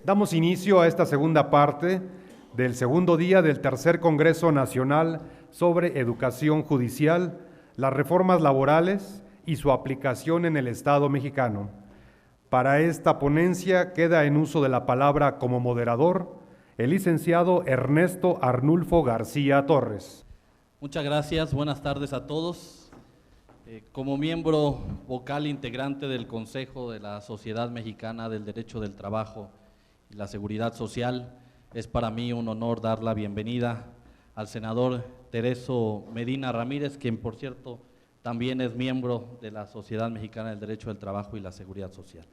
Damos inicio a esta segunda parte del segundo día del tercer Congreso Nacional sobre Educación Judicial, las reformas laborales y su aplicación en el Estado mexicano. Para esta ponencia queda en uso de la palabra como moderador el licenciado Ernesto Arnulfo García Torres. Muchas gracias, buenas tardes a todos. Como miembro vocal integrante del Consejo de la Sociedad Mexicana del Derecho del Trabajo y la Seguridad Social, es para mí un honor dar la bienvenida al senador Tereso Medina Ramírez, quien por cierto también es miembro de la Sociedad Mexicana del Derecho del Trabajo y la Seguridad Social.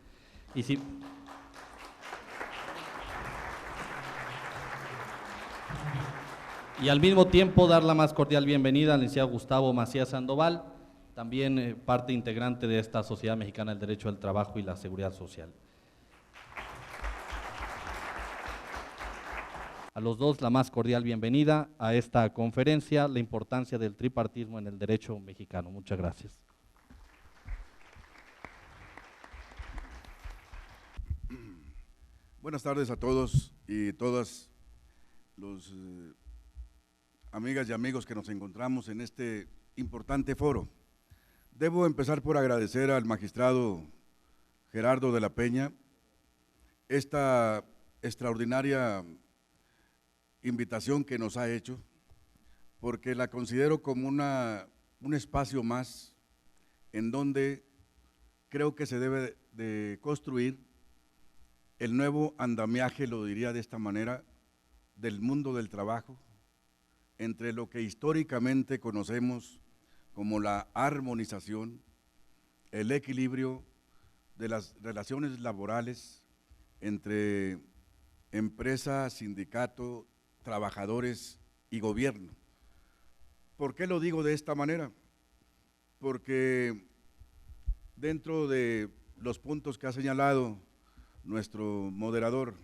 Y al mismo tiempo dar la más cordial bienvenida al licenciado Gustavo Macías Sandoval, también parte integrante de esta Sociedad Mexicana del Derecho del Trabajo y la Seguridad Social. A los dos la más cordial bienvenida a esta conferencia, la importancia del tripartismo en el derecho mexicano. Muchas gracias. Buenas tardes a todos y todas los amigas y amigos que nos encontramos en este importante foro. Debo empezar por agradecer al magistrado Gerardo de la Peña esta extraordinaria invitación que nos ha hecho, porque la considero como un espacio más en donde creo que se debe de construir el nuevo andamiaje, lo diría de esta manera, del mundo del trabajo, entre lo que históricamente conocemos como la armonización, el equilibrio de las relaciones laborales entre empresa, sindicato, trabajadores y gobierno. ¿Por qué lo digo de esta manera? Porque dentro de los puntos que ha señalado nuestro moderador,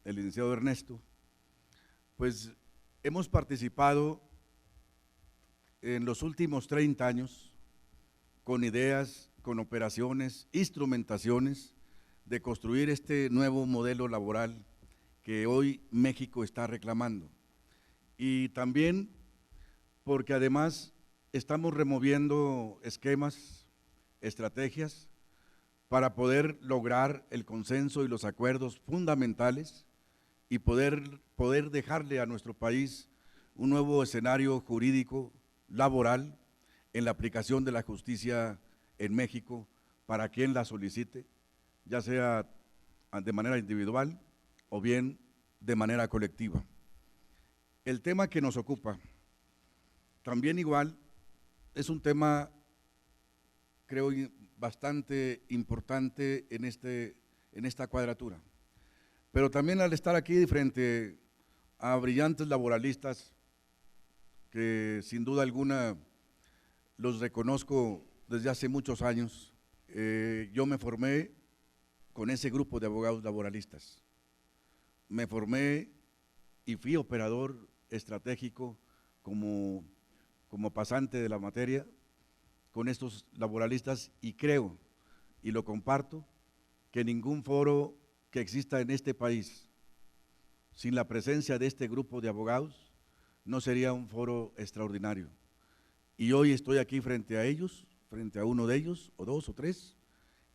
el licenciado Ernesto, pues hemos participado en los últimos 30 años con ideas, con operaciones, instrumentaciones de construir este nuevo modelo laboral que hoy México está reclamando. Y también porque además estamos removiendo esquemas, estrategias para poder lograr el consenso y los acuerdos fundamentales y poder dejarle a nuestro país un nuevo escenario jurídico, laboral, en la aplicación de la justicia en México para quien la solicite, ya sea de manera individual o bien de manera colectiva. El tema que nos ocupa, también igual, es un tema, creo, bastante importante en esta cuadratura. Pero también al estar aquí frente a brillantes laboralistas, que sin duda alguna los reconozco desde hace muchos años, yo me formé con ese grupo de abogados laboralistas. Me formé y fui operador estratégico como pasante de la materia con estos laboralistas y creo, y lo comparto, que ningún foro que exista en este país sin la presencia de este grupo de abogados no sería un foro extraordinario. Y hoy estoy aquí frente a ellos, frente a uno de ellos, o dos o tres,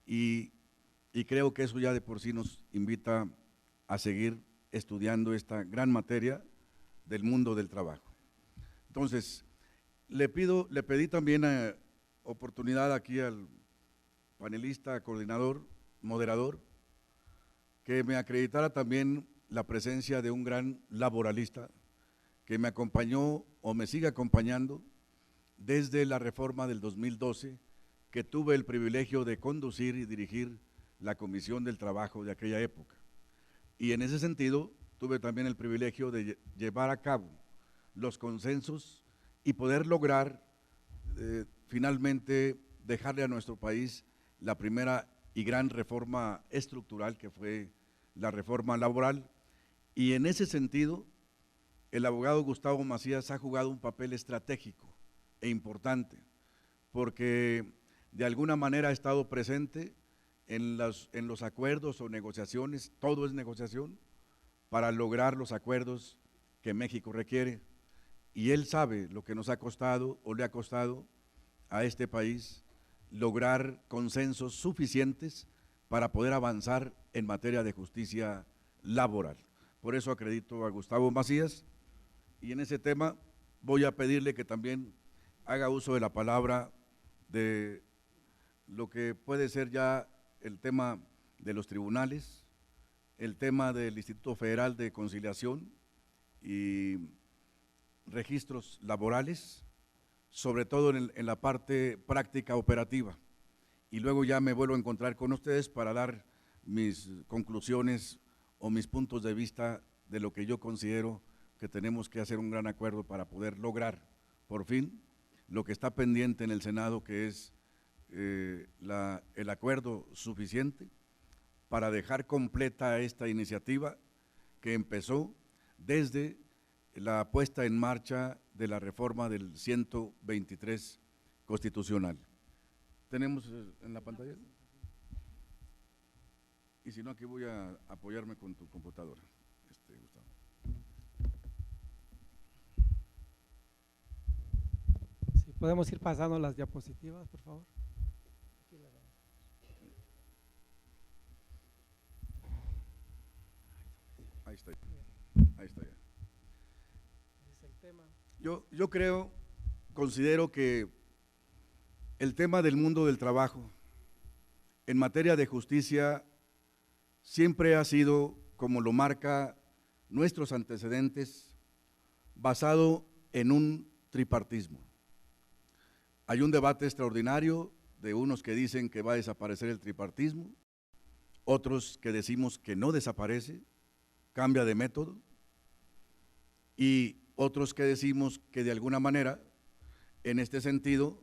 y creo que eso ya de por sí nos invita a seguir estudiando esta gran materia del mundo del trabajo. Entonces, le pedí también oportunidad aquí al panelista, coordinador, moderador, que me acreditara también la presencia de un gran laboralista que me acompañó o me sigue acompañando desde la reforma del 2012, que tuve el privilegio de conducir y dirigir la Comisión del Trabajo de aquella época. Y en ese sentido, tuve también el privilegio de llevar a cabo los consensos y poder lograr finalmente dejarle a nuestro país la primera y gran reforma estructural que fue la reforma laboral. Y en ese sentido, el abogado Gustavo Macías ha jugado un papel estratégico e importante, porque de alguna manera ha estado presente en los acuerdos o negociaciones, todo es negociación para lograr los acuerdos que México requiere. Y él sabe lo que nos ha costado o le ha costado a este país lograr consensos suficientes para poder avanzar en materia de justicia laboral. Por eso acredito a Gustavo Macías, y en ese tema voy a pedirle que también haga uso de la palabra de lo que puede ser ya el tema de los tribunales, el tema del Instituto Federal de Conciliación y registros laborales, sobre todo en la parte práctica operativa. Y luego ya me vuelvo a encontrar con ustedes para dar mis conclusiones o mis puntos de vista de lo que yo considero que tenemos que hacer un gran acuerdo para poder lograr, por fin, lo que está pendiente en el Senado, que es el acuerdo suficiente para dejar completa esta iniciativa que empezó desde la puesta en marcha de la reforma del 123 constitucional. ¿Tenemos en la pantalla? Y si no, aquí voy a apoyarme con tu computadora, Gustavo. Si podemos ir pasando las diapositivas, por favor. Ahí está. Ahí está ya. Yo considero que el tema del mundo del trabajo en materia de justicia siempre ha sido, como lo marca nuestros antecedentes, basado en un tripartismo. Hay un debate extraordinario de unos que dicen que va a desaparecer el tripartismo, otros que decimos que no desaparece, cambia de método, y otros que decimos que de alguna manera, en este sentido,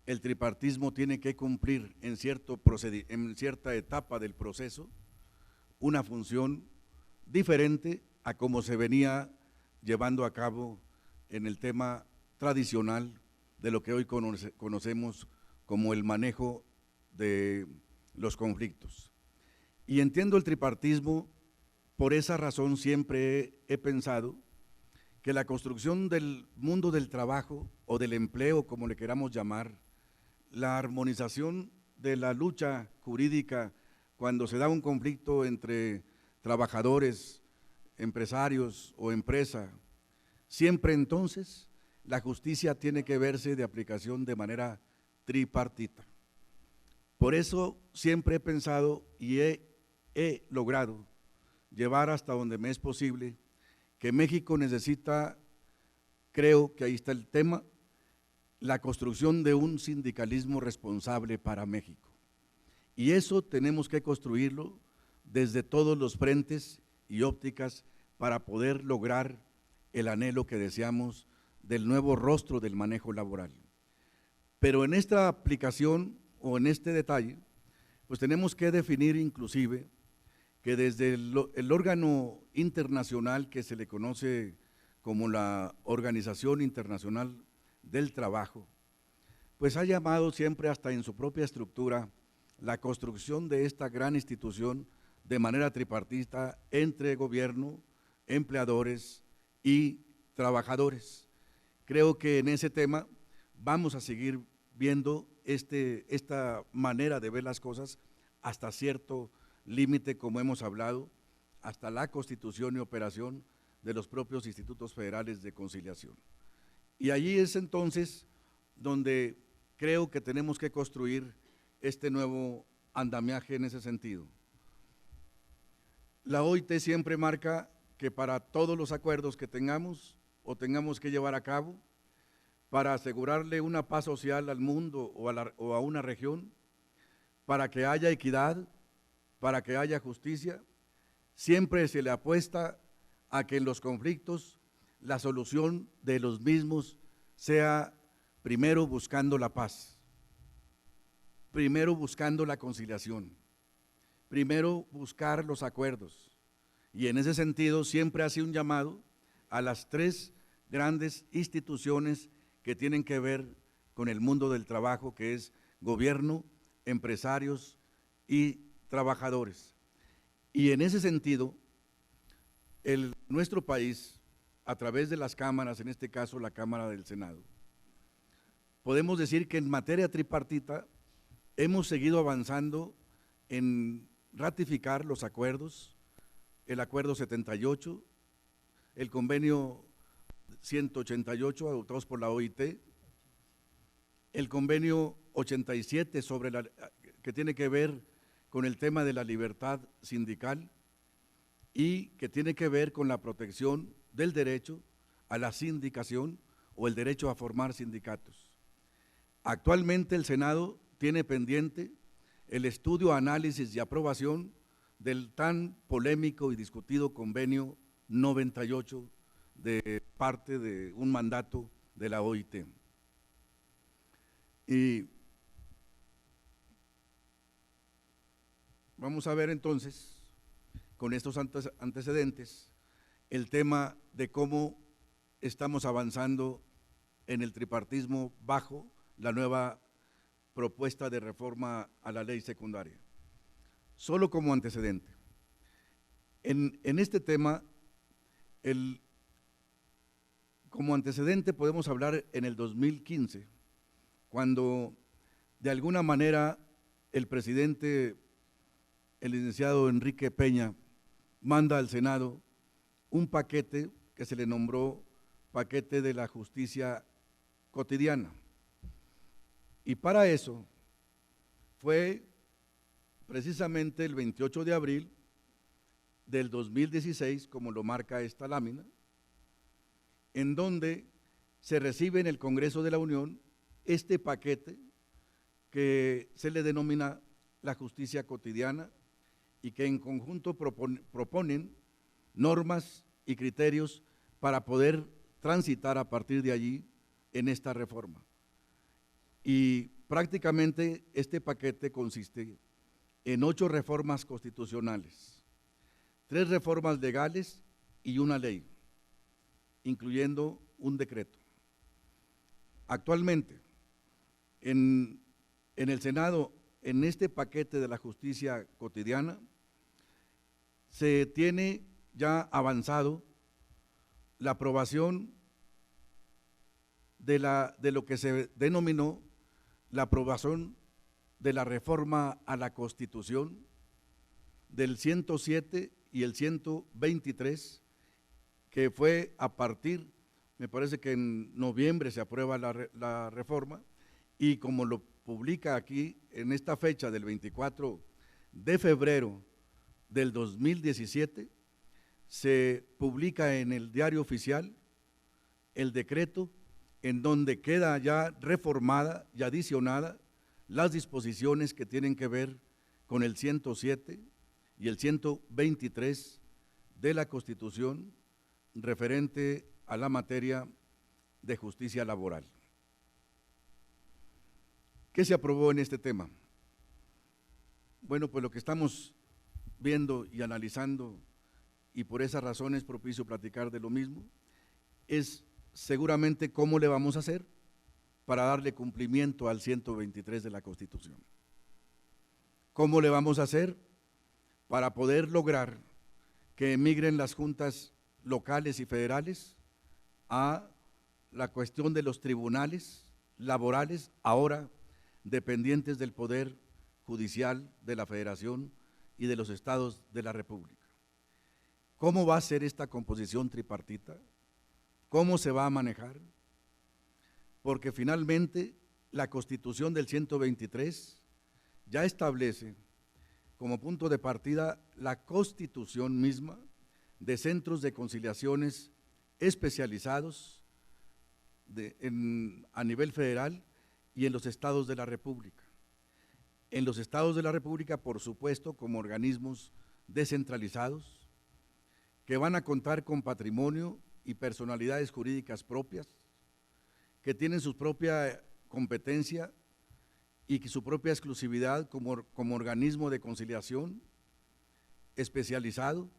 el tripartismo tiene que cumplir en cierta etapa del proceso una función diferente a como se venía llevando a cabo en el tema tradicional de lo que hoy conocemos como el manejo de los conflictos. Y entiendo el tripartismo, por esa razón siempre he pensado que la construcción del mundo del trabajo o del empleo, como le queramos llamar, la armonización de la lucha jurídica cuando se da un conflicto entre trabajadores, empresarios o empresa, siempre entonces la justicia tiene que verse de aplicación de manera tripartita. Por eso siempre he pensado y he logrado llevar hasta donde me es posible que México necesita, creo que ahí está el tema, la construcción de un sindicalismo responsable para México. Y eso tenemos que construirlo desde todos los frentes y ópticas para poder lograr el anhelo que deseamos del nuevo rostro del manejo laboral. Pero en esta aplicación o en este detalle, pues tenemos que definir inclusive que desde el órgano internacional que se le conoce como la Organización Internacional del Trabajo, pues ha llamado siempre hasta en su propia estructura la construcción de esta gran institución de manera tripartita entre gobierno, empleadores y trabajadores. Creo que en ese tema vamos a seguir viendo esta manera de ver las cosas hasta cierto límite, como hemos hablado, hasta la constitución y operación de los propios institutos federales de conciliación. Y allí es entonces donde creo que tenemos que construir este nuevo andamiaje en ese sentido. La OIT siempre marca que para todos los acuerdos que tengamos o tengamos que llevar a cabo, para asegurarle una paz social al mundo o a una región, para que haya equidad, para que haya justicia, siempre se le apuesta a que en los conflictos la solución de los mismos sea primero buscando la paz, primero buscando la conciliación, primero buscar los acuerdos. Y en ese sentido siempre ha sido un llamado a las tres grandes instituciones que tienen que ver con el mundo del trabajo, que es gobierno, empresarios y trabajadores. Y en ese sentido, nuestro país, a través de las cámaras, en este caso la Cámara del Senado, podemos decir que en materia tripartita hemos seguido avanzando en ratificar los acuerdos, el acuerdo 78, el convenio 188 adoptados por la OIT, el convenio 87 que tiene que ver con el tema de la libertad sindical y que tiene que ver con la protección del derecho a la sindicación o el derecho a formar sindicatos. Actualmente el Senado tiene pendiente el estudio, análisis y aprobación del tan polémico y discutido convenio 98 de parte de un mandato de la OIT. Y vamos a ver entonces, con estos antecedentes, el tema de cómo estamos avanzando en el tripartismo bajo la nueva propuesta de reforma a la ley secundaria. Solo como antecedente. En este tema, como antecedente podemos hablar en el 2015, cuando de alguna manera el presidente, el licenciado Enrique Peña, manda al Senado un paquete que se le nombró paquete de la justicia cotidiana. Y para eso fue precisamente el 28 de abril del 2016, como lo marca esta lámina, en donde se recibe en el Congreso de la Unión este paquete que se le denomina la justicia cotidiana y que en conjunto proponen normas y criterios para poder transitar a partir de allí en esta reforma. Y prácticamente este paquete consiste en 8 reformas constitucionales, 3 reformas legales y una ley, incluyendo un decreto. Actualmente, en el Senado, en este paquete de la justicia cotidiana, se tiene ya avanzado la aprobación de lo que se denominó la aprobación de la reforma a la Constitución del 107 y el 123, que fue a partir, me parece que en noviembre se aprueba la reforma, y como lo publica aquí en esta fecha del 24 de febrero del 2017, se publica en el Diario Oficial el decreto en donde queda ya reformada y adicionada las disposiciones que tienen que ver con el 107 y el 123 de la Constitución referente a la materia de justicia laboral. ¿Qué se aprobó en este tema? Bueno, pues lo que estamos viendo y analizando, y por esa razón es propicio platicar de lo mismo, es seguramente cómo le vamos a hacer para darle cumplimiento al 123 de la Constitución. ¿Cómo le vamos a hacer para poder lograr que emigren las juntas locales y federales a la cuestión de los tribunales laborales, ahora dependientes del Poder Judicial de la Federación y de los estados de la República? ¿Cómo va a ser esta composición tripartita? ¿Cómo se va a manejar? Porque finalmente la Constitución del 123 ya establece como punto de partida la constitución misma de centros de conciliaciones especializados a nivel federal y en los estados de la República. En los estados de la República, por supuesto, como organismos descentralizados, que van a contar con patrimonio y personalidades jurídicas propias, que tienen su propia competencia y su propia exclusividad como organismo de conciliación especializado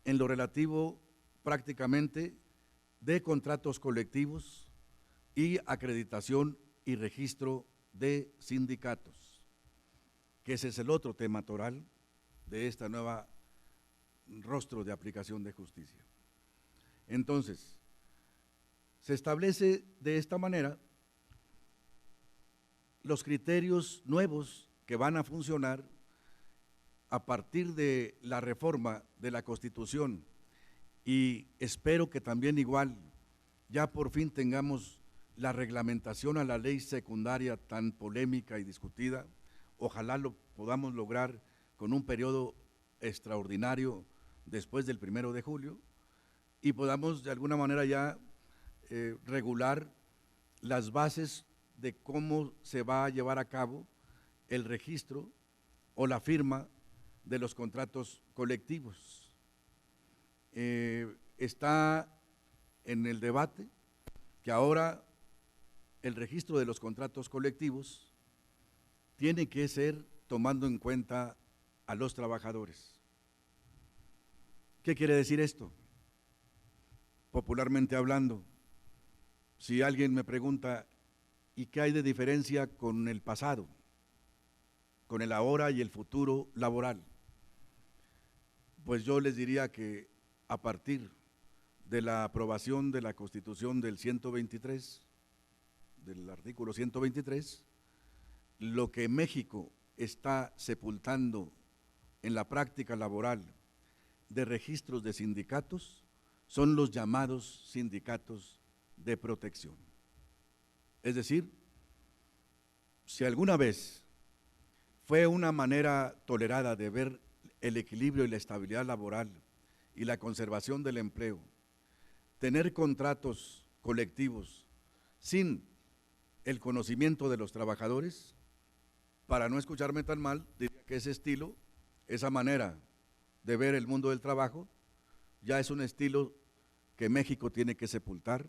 en lo relativo prácticamente de contratos colectivos y acreditación y registro de sindicatos. que ese es el otro tema toral de esta nueva rostro de aplicación de justicia. Entonces, se establece de esta manera los criterios nuevos que van a funcionar a partir de la reforma de la Constitución, y espero que también igual ya por fin tengamos la reglamentación a la ley secundaria tan polémica y discutida. Ojalá lo podamos lograr con un periodo extraordinario después del 1 de julio y podamos de alguna manera ya regular las bases de cómo se va a llevar a cabo el registro o la firma de los contratos colectivos. Está en el debate que ahora el registro de los contratos colectivos tiene que ser tomando en cuenta a los trabajadores. ¿Qué quiere decir esto? Popularmente hablando, si alguien me pregunta, ¿y qué hay de diferencia con el pasado, con el ahora y el futuro laboral? Pues yo les diría que a partir de la aprobación de la Constitución del 123, del artículo 123, lo que México está sepultando en la práctica laboral de registros de sindicatos son los llamados sindicatos de protección. Es decir, si alguna vez fue una manera tolerada de ver el equilibrio y la estabilidad laboral y la conservación del empleo, tener contratos colectivos sin el conocimiento de los trabajadores, para no escucharme tan mal, diría que ese estilo, esa manera de ver el mundo del trabajo, ya es un estilo que México tiene que sepultar,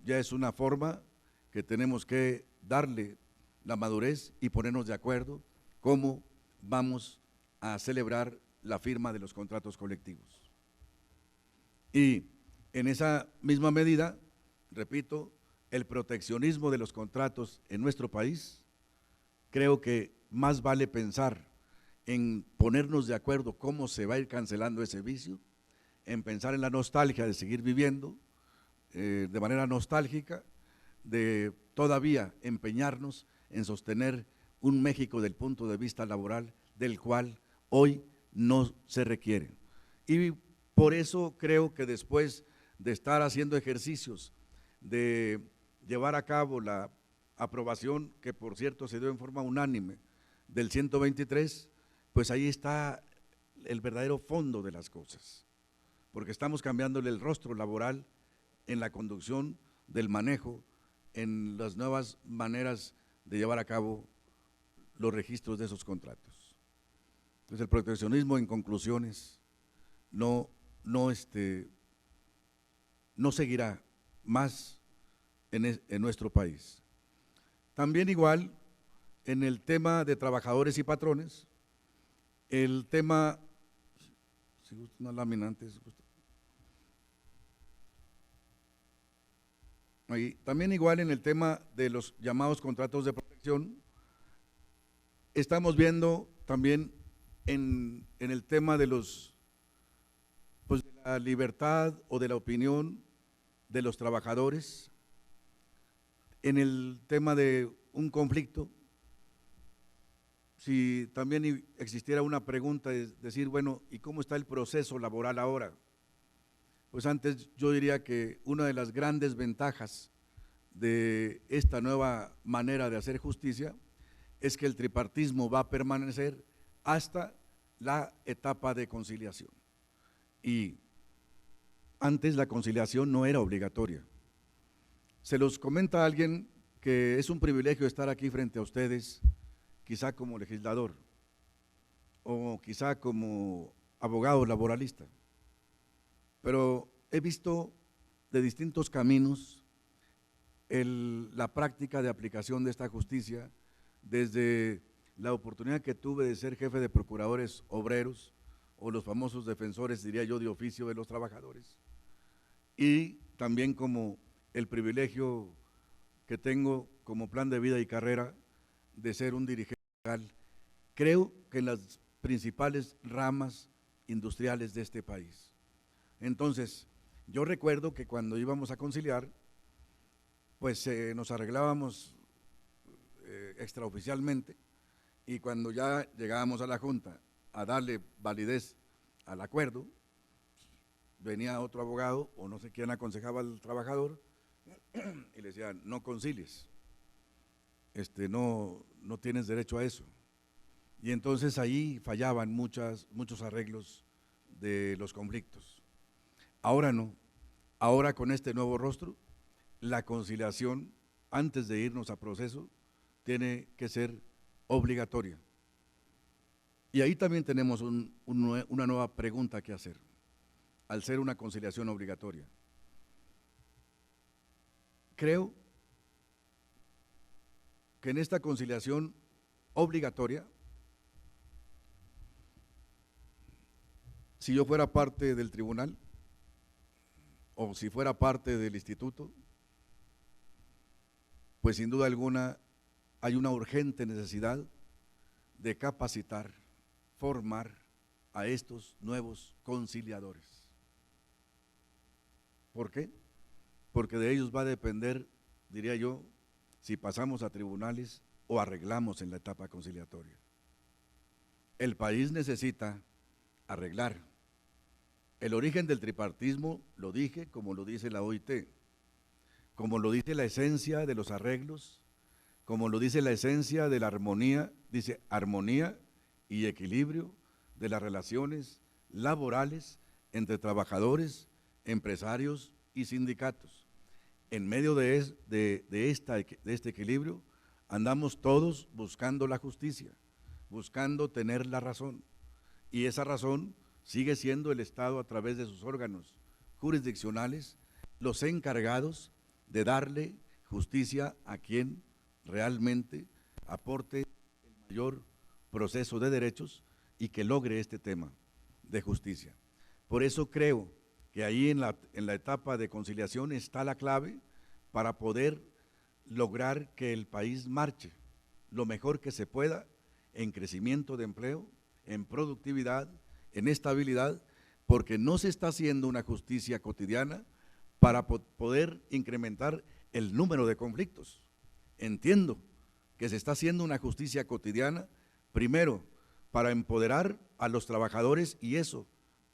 ya es una forma que tenemos que darle la madurez y ponernos de acuerdo cómo vamos a celebrar la firma de los contratos colectivos. Y en esa misma medida, repito, el proteccionismo de los contratos en nuestro país, creo que más vale pensar en ponernos de acuerdo cómo se va a ir cancelando ese vicio, en pensar en la nostalgia de seguir viviendo de manera nostálgica, de todavía empeñarnos en sostener un México del punto de vista laboral del cual hoy no se requiere. Y por eso creo que después de estar haciendo ejercicios, de llevar a cabo la aprobación, que por cierto se dio en forma unánime, del 123, pues ahí está el verdadero fondo de las cosas, porque estamos cambiándole el rostro laboral en la conducción del manejo, en las nuevas maneras de llevar a cabo los registros de esos contratos. Entonces el proteccionismo, en conclusiones, no seguirá más en nuestro país. También igual en el tema de trabajadores y patrones, el tema, si gusta una lámina antes, ahí, también igual en el tema de los llamados contratos de protección, estamos viendo también en el tema de los, pues de la libertad o de la opinión de los trabajadores, en el tema de un conflicto, si también existiera una pregunta, es decir, bueno, ¿y cómo está el proceso laboral ahora? Pues antes yo diría que una de las grandes ventajas de esta nueva manera de hacer justicia es que el tripartismo va a permanecer hasta la etapa de conciliación. Y antes la conciliación no era obligatoria. Se los comenta alguien que es un privilegio estar aquí frente a ustedes, quizá como legislador o quizá como abogado laboralista, pero he visto de distintos caminos la práctica de aplicación de esta justicia, desde la oportunidad que tuve de ser jefe de procuradores obreros o los famosos defensores, diría yo, de oficio de los trabajadores, y también como el privilegio que tengo como plan de vida y carrera de ser un dirigente legal creo que en las principales ramas industriales de este país. Entonces, yo recuerdo que cuando íbamos a conciliar, pues nos arreglábamos extraoficialmente, y cuando ya llegábamos a la Junta a darle validez al acuerdo, venía otro abogado o no sé quién aconsejaba al trabajador y le decía, no concilies, no tienes derecho a eso. Y entonces ahí fallaban muchos arreglos de los conflictos. Ahora no, ahora con este nuevo rostro, la conciliación antes de irnos a proceso tiene que ser obligatoria. Y ahí también tenemos una nueva pregunta que hacer, al ser una conciliación obligatoria. Creo que en esta conciliación obligatoria, si yo fuera parte del tribunal o si fuera parte del instituto, pues sin duda alguna hay una urgente necesidad de capacitar, formar a estos nuevos conciliadores. ¿Por qué? Porque de ellos va a depender, diría yo, si pasamos a tribunales o arreglamos en la etapa conciliatoria. El país necesita arreglar. El origen del tripartismo, lo dije, como lo dice la OIT, como lo dice la esencia de los arreglos, como lo dice la esencia de la armonía, dice armonía y equilibrio de las relaciones laborales entre trabajadores, empresarios y sindicatos. En medio de este equilibrio andamos todos buscando la justicia, buscando tener la razón, y esa razón sigue siendo el Estado a través de sus órganos jurisdiccionales los encargados de darle justicia a quien realmente aporte el mayor proceso de derechos y que logre este tema de justicia. Por eso creo que ahí en la etapa de conciliación está la clave para poder lograr que el país marche lo mejor que se pueda en crecimiento de empleo, en productividad, en estabilidad, porque no se está haciendo una justicia cotidiana para poder incrementar el número de conflictos. Entiendo que se está haciendo una justicia cotidiana, primero, para empoderar a los trabajadores, y eso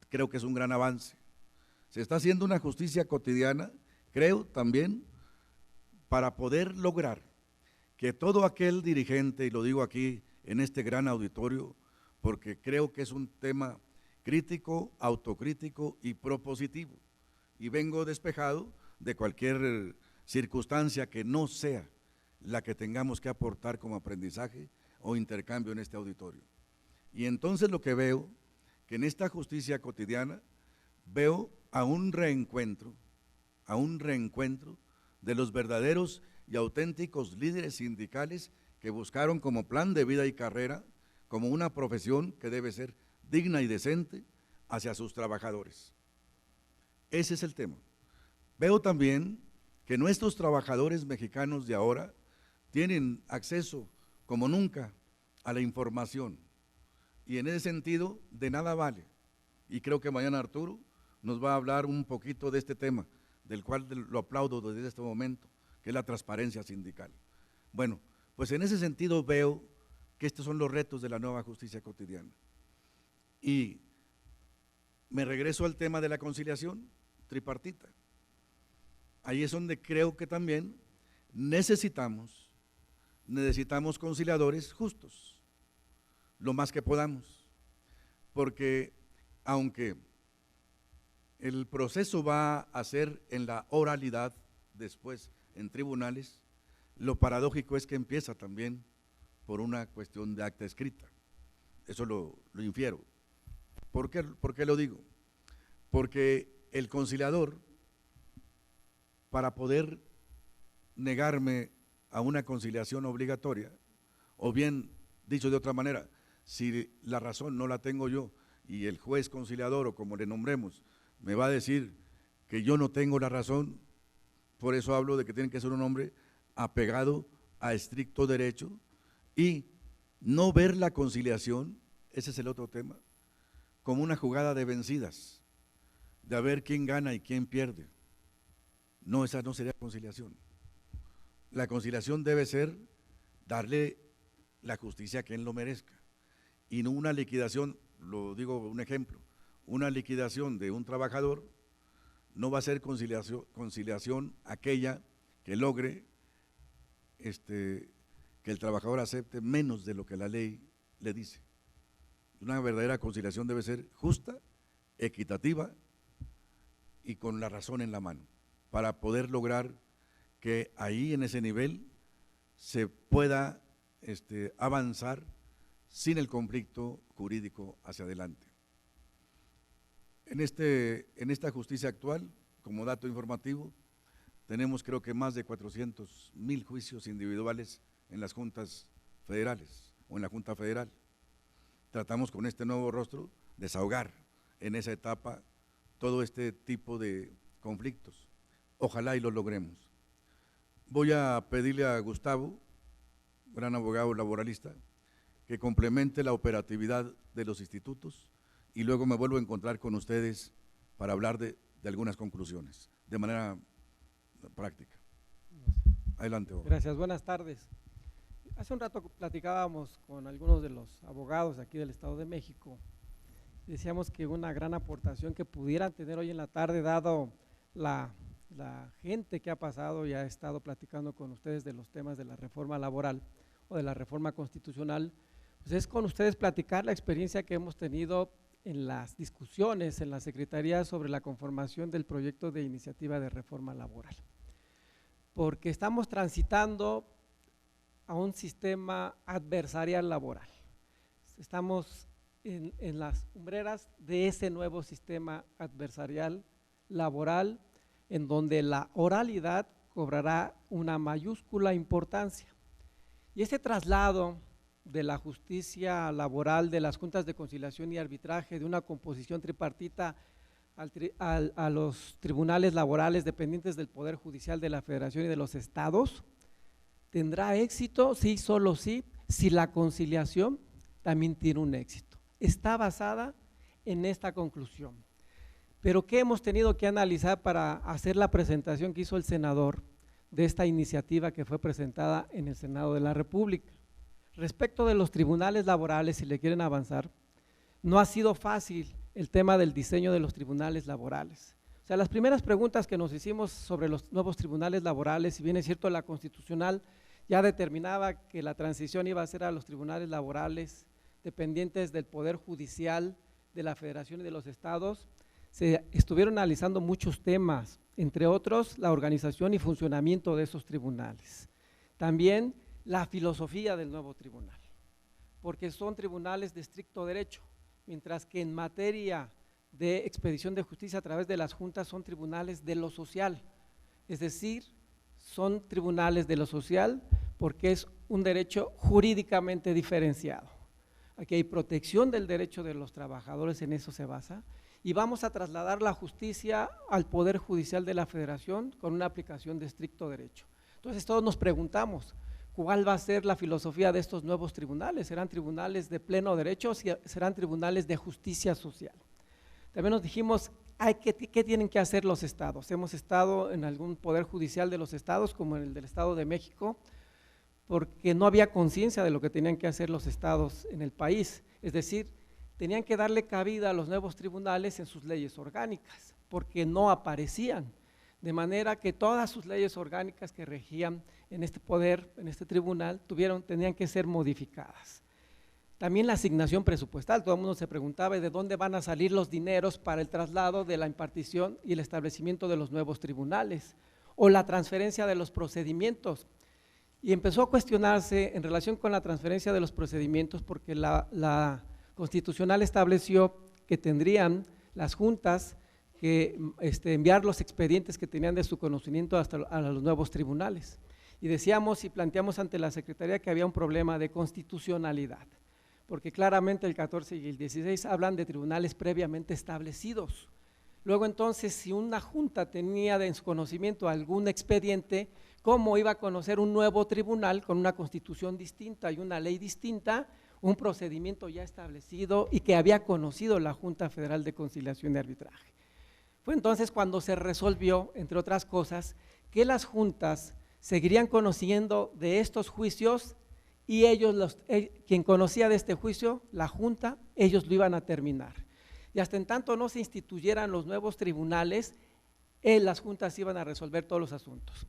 creo que es un gran avance. Se está haciendo una justicia cotidiana, creo también, para poder lograr que todo aquel dirigente, y lo digo aquí en este gran auditorio, porque creo que es un tema crítico, autocrítico y propositivo, y vengo despejado de cualquier circunstancia que no sea la que tengamos que aportar como aprendizaje o intercambio en este auditorio. Y entonces lo que veo, que en esta justicia cotidiana, veo a un reencuentro de los verdaderos y auténticos líderes sindicales que buscaron como plan de vida y carrera, como una profesión que debe ser digna y decente hacia sus trabajadores. Ese es el tema. Veo también que nuestros trabajadores mexicanos de ahora tienen acceso como nunca a la información, y en ese sentido de nada vale, y creo que mañana Arturo nos va a hablar un poquito de este tema, del cual lo aplaudo desde este momento, que es la transparencia sindical. Bueno, pues en ese sentido veo que estos son los retos de la nueva justicia cotidiana. Y me regreso al tema de la conciliación tripartita. Ahí es donde creo que también necesitamos conciliadores justos, lo más que podamos, porque aunque el proceso va a ser en la oralidad, después en tribunales, lo paradójico es que empieza también por una cuestión de acta escrita. Eso lo infiero. ¿Por qué lo digo? Porque el conciliador, para poder negarme a una conciliación obligatoria, o bien, dicho de otra manera, si la razón no la tengo yo y el juez conciliador, o como le nombremos, me va a decir que yo no tengo la razón, por eso hablo de que tiene que ser un hombre apegado a estricto derecho y No ver la conciliación, ese es el otro tema, como una jugada de vencidas, de a ver quién gana y quién pierde. No, esa no sería conciliación. La conciliación debe ser darle la justicia a quien lo merezca, y no una liquidación. Lo digo un ejemplo, una liquidación de un trabajador no va a ser conciliación aquella que logre que el trabajador acepte menos de lo que la ley le dice. Una verdadera conciliación debe ser justa, equitativa y con la razón en la mano, para poder lograr que ahí en ese nivel se pueda avanzar sin el conflicto jurídico hacia adelante. En esta justicia actual, como dato informativo, tenemos creo que más de 400,000 juicios individuales en las juntas federales o en la Junta Federal. Tratamos con este nuevo rostro desahogar en esa etapa todo este tipo de conflictos. Ojalá y lo logremos. Voy a pedirle a Gustavo, gran abogado laboralista, que complemente la operatividad de los institutos y luego me vuelvo a encontrar con ustedes para hablar de algunas conclusiones, de manera práctica. Adelante, abogado. Gracias, buenas tardes. Hace un rato platicábamos con algunos de los abogados aquí del Estado de México. Decíamos que una gran aportación que pudieran tener hoy en la tarde, dado la gente que ha pasado y ha estado platicando con ustedes de los temas de la reforma laboral o de la reforma constitucional, pues es con ustedes platicar la experiencia que hemos tenido en las discusiones en la Secretaría sobre la conformación del proyecto de iniciativa de reforma laboral, porque estamos transitando a un sistema adversarial laboral. Estamos en las umbreras de ese nuevo sistema adversarial laboral, en donde la oralidad cobrará una mayúscula importancia. Y este traslado de la justicia laboral, de las juntas de conciliación y arbitraje, de una composición tripartita a los tribunales laborales dependientes del Poder Judicial de la Federación y de los estados, tendrá éxito, sí, solo sí, si la conciliación también tiene un éxito. Está basada en esta conclusión. Pero ¿qué hemos tenido que analizar para hacer la presentación que hizo el senador de esta iniciativa que fue presentada en el Senado de la República? Respecto de los tribunales laborales, si le quieren avanzar, no ha sido fácil el tema del diseño de los tribunales laborales. O sea, las primeras preguntas que nos hicimos sobre los nuevos tribunales laborales, si bien es cierto la constitucional ya determinaba que la transición iba a ser a los tribunales laborales dependientes del Poder Judicial de la Federación y de los estados, se estuvieron analizando muchos temas, entre otros la organización y funcionamiento de esos tribunales. También la filosofía del nuevo tribunal, porque son tribunales de estricto derecho, mientras que en materia de expedición de justicia a través de las juntas son tribunales de lo social, es decir, son tribunales de lo social porque es un derecho jurídicamente diferenciado. Aquí hay protección del derecho de los trabajadores, en eso se basa, y vamos a trasladar la justicia al Poder Judicial de la Federación con una aplicación de estricto derecho. Entonces todos nos preguntamos, ¿cuál va a ser la filosofía de estos nuevos tribunales? ¿Serán tribunales de pleno derecho o serán tribunales de justicia social? También nos dijimos, ¿qué tienen que hacer los estados? Hemos estado en algún poder judicial de los estados, como en el del Estado de México, porque no había conciencia de lo que tenían que hacer los estados en el país, es decir, tenían que darle cabida a los nuevos tribunales en sus leyes orgánicas, porque no aparecían, de manera que todas sus leyes orgánicas que regían en este poder, en este tribunal, tenían que ser modificadas. También la asignación presupuestal, todo el mundo se preguntaba de dónde van a salir los dineros para el traslado de la impartición y el establecimiento de los nuevos tribunales, o la transferencia de los procedimientos. Y empezó a cuestionarse en relación con la transferencia de los procedimientos, porque la Constitucional estableció que tendrían las juntas que enviar los expedientes que tenían de su conocimiento hasta a los nuevos tribunales. Y decíamos y planteamos ante la Secretaría que había un problema de constitucionalidad, porque claramente el 14 y el 16 hablan de tribunales previamente establecidos. Luego entonces, si una junta tenía en su conocimiento algún expediente, cómo iba a conocer un nuevo tribunal con una constitución distinta y una ley distinta, un procedimiento ya establecido y que había conocido la Junta Federal de Conciliación y Arbitraje. Fue entonces cuando se resolvió, entre otras cosas, que las juntas seguirían conociendo de estos juicios y ellos, quien conocía de este juicio, la Junta, ellos lo iban a terminar. Y hasta en tanto no se instituyeran los nuevos tribunales, las juntas iban a resolver todos los asuntos.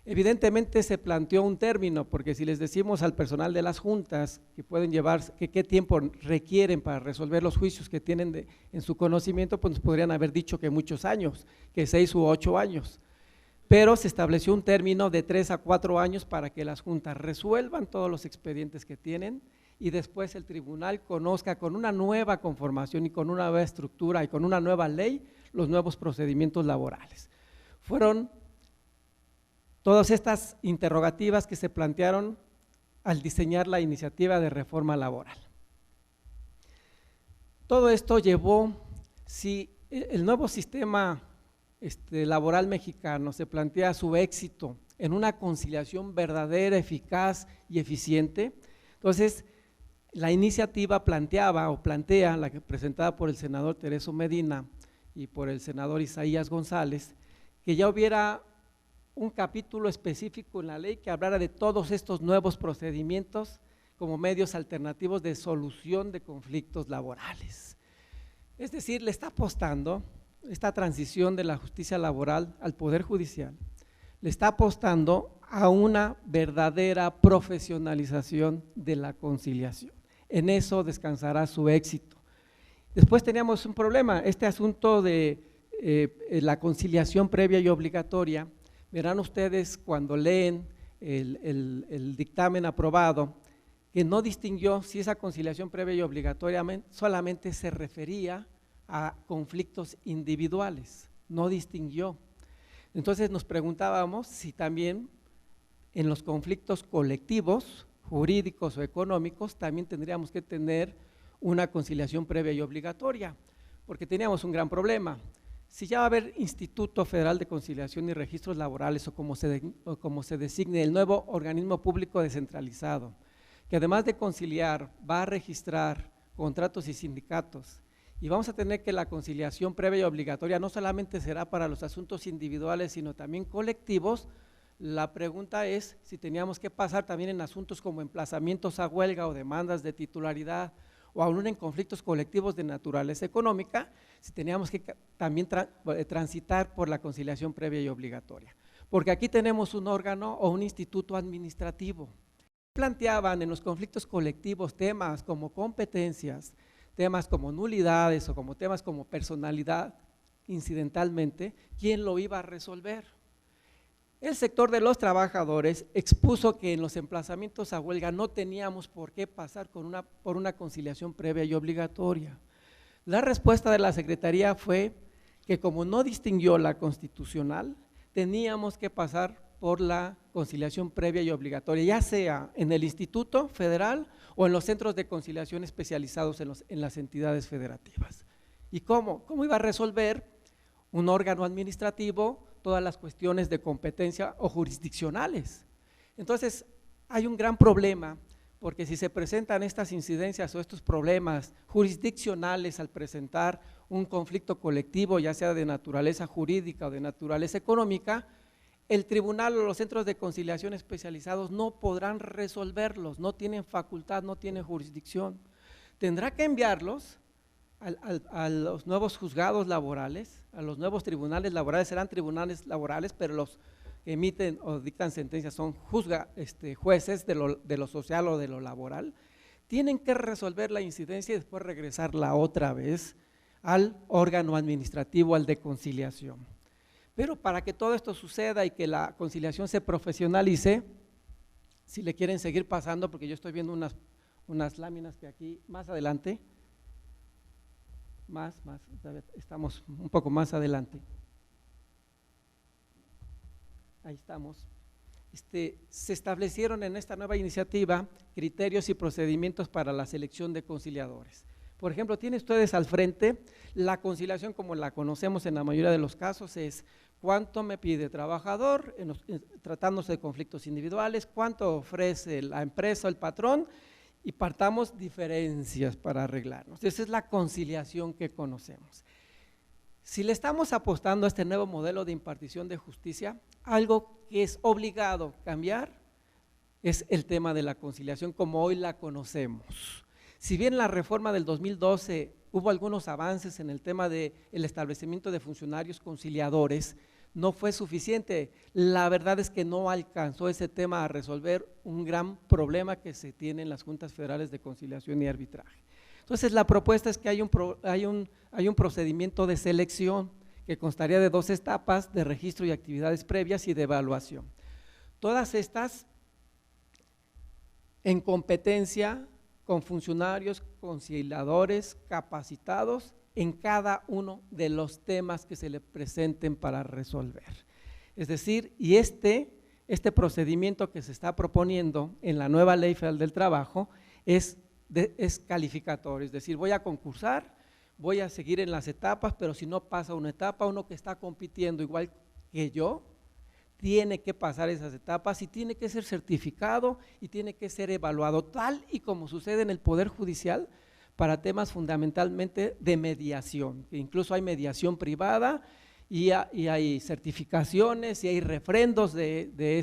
Evidentemente se planteó un término, porque si les decimos al personal de las juntas que pueden llevar, que qué tiempo requieren para resolver los juicios que tienen en su conocimiento, pues nos podrían haber dicho que muchos años, que 6 u 8 años. Pero se estableció un término de 3 a 4 años para que las juntas resuelvan todos los expedientes que tienen y después el tribunal conozca con una nueva conformación y con una nueva estructura y con una nueva ley los nuevos procedimientos laborales. Fueron todas estas interrogativas que se plantearon al diseñar la iniciativa de reforma laboral. Todo esto llevó, si el nuevo sistema laboral mexicano se plantea su éxito en una conciliación verdadera, eficaz y eficiente, entonces la iniciativa plantea, la que presentada por el senador Tereso Medina y por el senador Isaías González, que ya hubiera un capítulo específico en la ley que hablara de todos estos nuevos procedimientos como medios alternativos de solución de conflictos laborales. Es decir, le está apostando esta transición de la justicia laboral al Poder Judicial, le está apostando a una verdadera profesionalización de la conciliación. En eso descansará su éxito. Después teníamos un problema, este asunto de la conciliación previa y obligatoria. Verán ustedes cuando leen el dictamen aprobado que no distinguió si esa conciliación previa y obligatoria solamente se refería a conflictos individuales, no distinguió. Entonces nos preguntábamos si también en los conflictos colectivos, jurídicos o económicos, también tendríamos que tener una conciliación previa y obligatoria, porque teníamos un gran problema. Si ya va a haber Instituto Federal de Conciliación y Registros Laborales o como se designe el nuevo organismo público descentralizado, que además de conciliar va a registrar contratos y sindicatos, y vamos a tener que la conciliación previa y obligatoria no solamente será para los asuntos individuales, sino también colectivos. La pregunta es si teníamos que pasar también en asuntos como emplazamientos a huelga o demandas de titularidad o aún en conflictos colectivos de naturaleza económica, si teníamos que también transitar por la conciliación previa y obligatoria. Porque aquí tenemos un órgano o un instituto administrativo. Planteaban en los conflictos colectivos temas como competencias, temas como nulidades o como temas como personalidad, incidentalmente, ¿quién lo iba a resolver? El sector de los trabajadores expuso que en los emplazamientos a huelga no teníamos por qué pasar por una conciliación previa y obligatoria. La respuesta de la Secretaría fue que como no distinguió la constitucional, teníamos que pasar por la conciliación previa y obligatoria, ya sea en el Instituto Federal o en los centros de conciliación especializados en las entidades federativas. ¿Y cómo? ¿Cómo iba a resolver un órgano administrativo todas las cuestiones de competencia o jurisdiccionales? Entonces, hay un gran problema, porque si se presentan estas incidencias o estos problemas jurisdiccionales al presentar un conflicto colectivo, ya sea de naturaleza jurídica o de naturaleza económica, el tribunal o los centros de conciliación especializados no podrán resolverlos, no tienen facultad, no tienen jurisdicción. Tendrá que enviarlos a los nuevos juzgados laborales, a los nuevos tribunales laborales, serán tribunales laborales, pero los que emiten o dictan sentencias son jueces de lo social o de lo laboral, tienen que resolver la incidencia y después regresarla otra vez al órgano administrativo, al de conciliación. Pero para que todo esto suceda y que la conciliación se profesionalice, si le quieren seguir pasando, porque yo estoy viendo unas láminas que aquí, más adelante, estamos un poco más adelante. Ahí estamos. Se establecieron en esta nueva iniciativa criterios y procedimientos para la selección de conciliadores. Por ejemplo, tienen ustedes al frente la conciliación como la conocemos en la mayoría de los casos, es cuánto me pide trabajador, tratándose de conflictos individuales, cuánto ofrece la empresa o el patrón, y partamos diferencias para arreglarnos. Esa es la conciliación que conocemos. Si le estamos apostando a este nuevo modelo de impartición de justicia, algo que es obligado cambiar es el tema de la conciliación como hoy la conocemos. Si bien la reforma del 2012 hubo algunos avances en el tema del establecimiento de funcionarios conciliadores, no fue suficiente. La verdad es que no alcanzó ese tema a resolver un gran problema que se tiene en las juntas federales de conciliación y arbitraje. Entonces la propuesta es que hay un procedimiento de selección que constaría de 2 etapas de registro y actividades previas y de evaluación. Todas estas en competencia con funcionarios conciliadores capacitados en cada uno de los temas que se le presenten para resolver. Es decir, y este procedimiento que se está proponiendo en la nueva Ley Federal del Trabajo es calificatorio, es decir, voy a concursar, voy a seguir en las etapas, pero si no pasa una etapa, uno que está compitiendo igual que yo, tiene que pasar esas etapas y tiene que ser certificado y tiene que ser evaluado, tal y como sucede en el Poder Judicial para temas fundamentalmente de mediación, que incluso hay mediación privada y hay certificaciones y hay refrendos de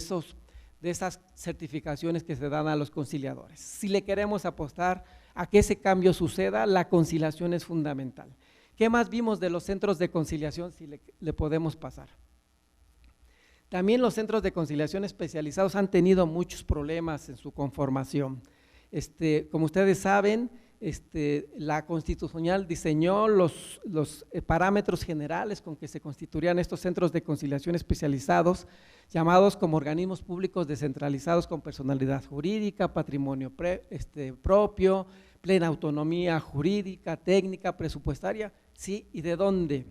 esas certificaciones que se dan a los conciliadores. Si le queremos apostar a que ese cambio suceda, la conciliación es fundamental. ¿Qué más vimos de los centros de conciliación si le podemos pasar? También los centros de conciliación especializados han tenido muchos problemas en su conformación. Como ustedes saben, la Constitucional diseñó los parámetros generales con que se constituirían estos centros de conciliación especializados, llamados como organismos públicos descentralizados con personalidad jurídica, patrimonio propio, plena autonomía jurídica, técnica, presupuestaria. ¿Sí? ¿Y de dónde?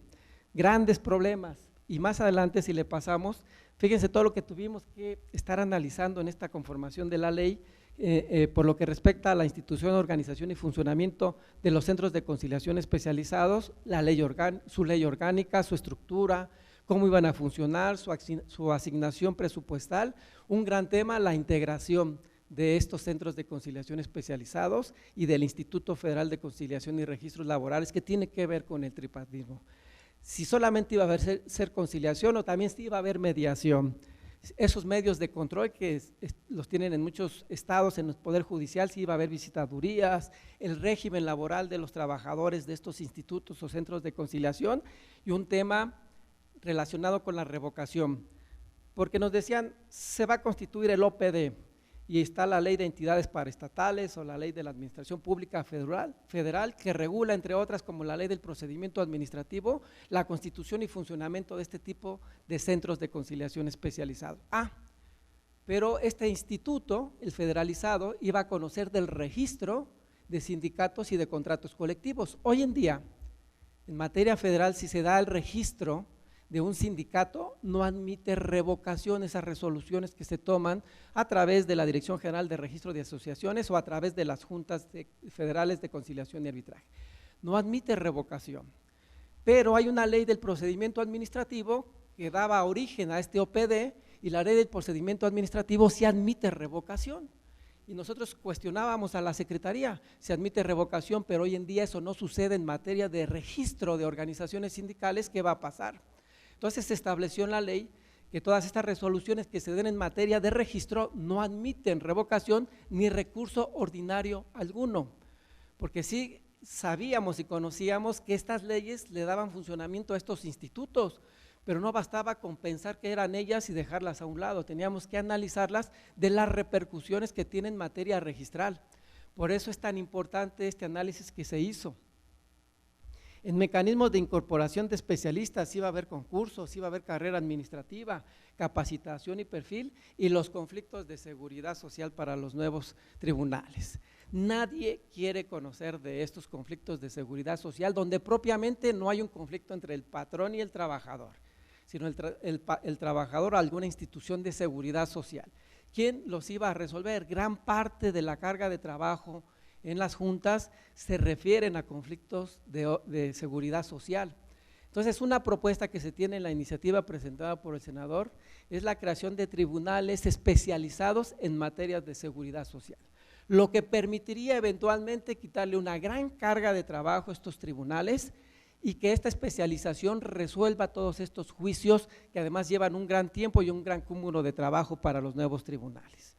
Grandes problemas. Y más adelante, si le pasamos, fíjense todo lo que tuvimos que estar analizando en esta conformación de la ley, por lo que respecta a la institución, organización y funcionamiento de los centros de conciliación especializados, su ley orgánica, su estructura, cómo iban a funcionar, su asignación presupuestal. Un gran tema, la integración de estos centros de conciliación especializados y del Instituto Federal de Conciliación y Registros Laborales, que tiene que ver con el tripartismo. Si solamente iba a haber ser conciliación o también si iba a haber mediación. Esos medios de control que los tienen en muchos estados, en el Poder Judicial, si iba a haber visitadurías, el régimen laboral de los trabajadores de estos institutos o centros de conciliación, y un tema relacionado con la revocación, porque nos decían, se va a constituir el OPD, y está la ley de entidades paraestatales o la ley de la administración pública federal que regula, entre otras, como la ley del procedimiento administrativo, la constitución y funcionamiento de este tipo de centros de conciliación especializados. Pero este instituto, el federalizado, iba a conocer del registro de sindicatos y de contratos colectivos. Hoy en día, en materia federal, si se da el registro de un sindicato, no admite revocación esas resoluciones que se toman a través de la Dirección General de Registro de Asociaciones o a través de las juntas federales de conciliación y arbitraje. No admite revocación, pero hay una ley del procedimiento administrativo que daba origen a este OPD y la ley del procedimiento administrativo sí admite revocación. Y nosotros cuestionábamos a la Secretaría, se admite revocación, pero hoy en día eso no sucede en materia de registro de organizaciones sindicales. ¿Qué va a pasar? Entonces se estableció en la ley que todas estas resoluciones que se den en materia de registro no admiten revocación ni recurso ordinario alguno, porque sí sabíamos y conocíamos que estas leyes le daban funcionamiento a estos institutos, pero no bastaba con pensar que eran ellas y dejarlas a un lado, teníamos que analizarlas de las repercusiones que tienen en materia registral. Por eso es tan importante este análisis que se hizo. En mecanismos de incorporación de especialistas iba a haber concursos, iba a haber carrera administrativa, capacitación y perfil, y los conflictos de seguridad social para los nuevos tribunales. Nadie quiere conocer de estos conflictos de seguridad social, donde propiamente no hay un conflicto entre el patrón y el trabajador, sino el trabajador a alguna institución de seguridad social. ¿Quién los iba a resolver? Gran parte de la carga de trabajo en las juntas se refieren a conflictos de seguridad social. Entonces, una propuesta que se tiene en la iniciativa presentada por el senador es la creación de tribunales especializados en materias de seguridad social, lo que permitiría eventualmente quitarle una gran carga de trabajo a estos tribunales y que esta especialización resuelva todos estos juicios que además llevan un gran tiempo y un gran cúmulo de trabajo para los nuevos tribunales.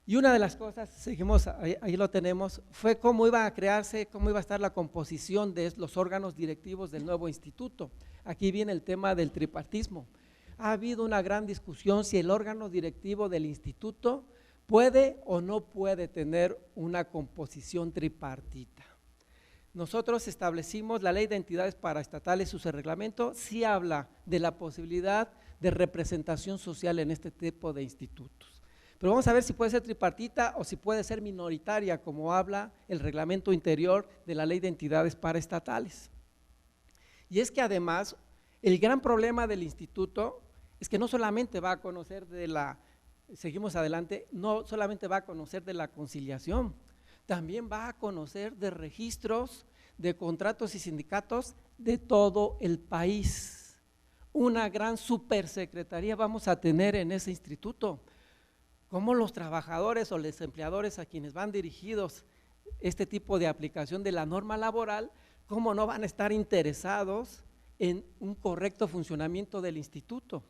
Y una de las cosas, seguimos, ahí lo tenemos, fue cómo iba a crearse, cómo iba a estar la composición de los órganos directivos del nuevo instituto. Aquí viene el tema del tripartismo. Ha habido una gran discusión si el órgano directivo del instituto puede o no puede tener una composición tripartita. Nosotros establecimos la ley de entidades paraestatales, su reglamento sí habla de la posibilidad de representación social en este tipo de institutos. Pero vamos a ver si puede ser tripartita o si puede ser minoritaria, como habla el reglamento interior de la ley de entidades paraestatales. Y es que además, el gran problema del instituto es que no solamente va a conocer seguimos adelante, no solamente va a conocer de la conciliación, también va a conocer de registros, de contratos y sindicatos de todo el país. Una gran supersecretaría vamos a tener en ese instituto. Cómo los trabajadores o los empleadores a quienes van dirigidos este tipo de aplicación de la norma laboral, cómo no van a estar interesados en un correcto funcionamiento del instituto.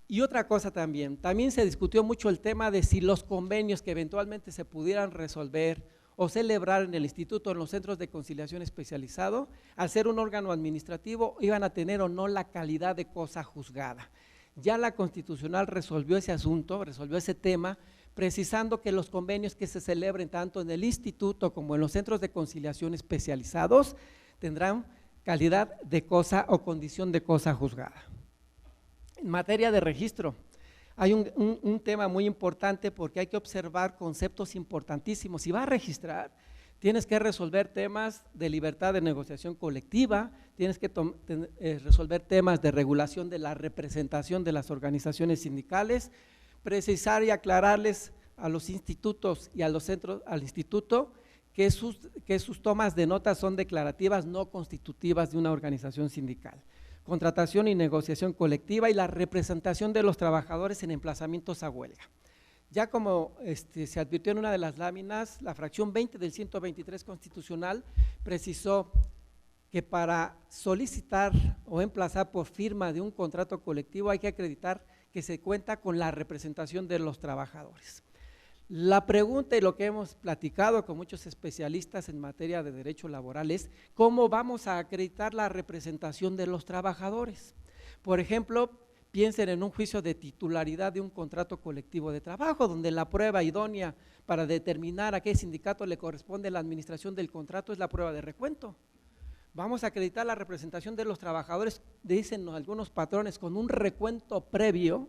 Y otra cosa también se discutió mucho el tema de si los convenios que eventualmente se pudieran resolver o celebrar en el instituto, en los centros de conciliación especializado, al ser un órgano administrativo, iban a tener o no la calidad de cosa juzgada. Ya la Constitucional resolvió ese asunto, resolvió ese tema, precisando que los convenios que se celebren tanto en el instituto como en los centros de conciliación especializados tendrán calidad de cosa o condición de cosa juzgada. En materia de registro, hay un tema muy importante porque hay que observar conceptos importantísimos. Si vas a registrar, tienes que resolver temas de libertad de negociación colectiva, tienes que resolver temas de regulación de la representación de las organizaciones sindicales, precisar y aclararles a los institutos y a los centros, al instituto, que sus tomas de notas son declarativas, no constitutivas de una organización sindical. Contratación y negociación colectiva y la representación de los trabajadores en emplazamientos a huelga. Ya como se advirtió en una de las láminas, la fracción 20 del 123 constitucional precisó que para solicitar o emplazar por firma de un contrato colectivo hay que acreditar que se cuenta con la representación de los trabajadores. La pregunta y lo que hemos platicado con muchos especialistas en materia de derecho laboral es ¿cómo vamos a acreditar la representación de los trabajadores? Por ejemplo, piensen en un juicio de titularidad de un contrato colectivo de trabajo, donde la prueba idónea para determinar a qué sindicato le corresponde la administración del contrato es la prueba de recuento. Vamos a acreditar la representación de los trabajadores, dicen algunos patrones, con un recuento previo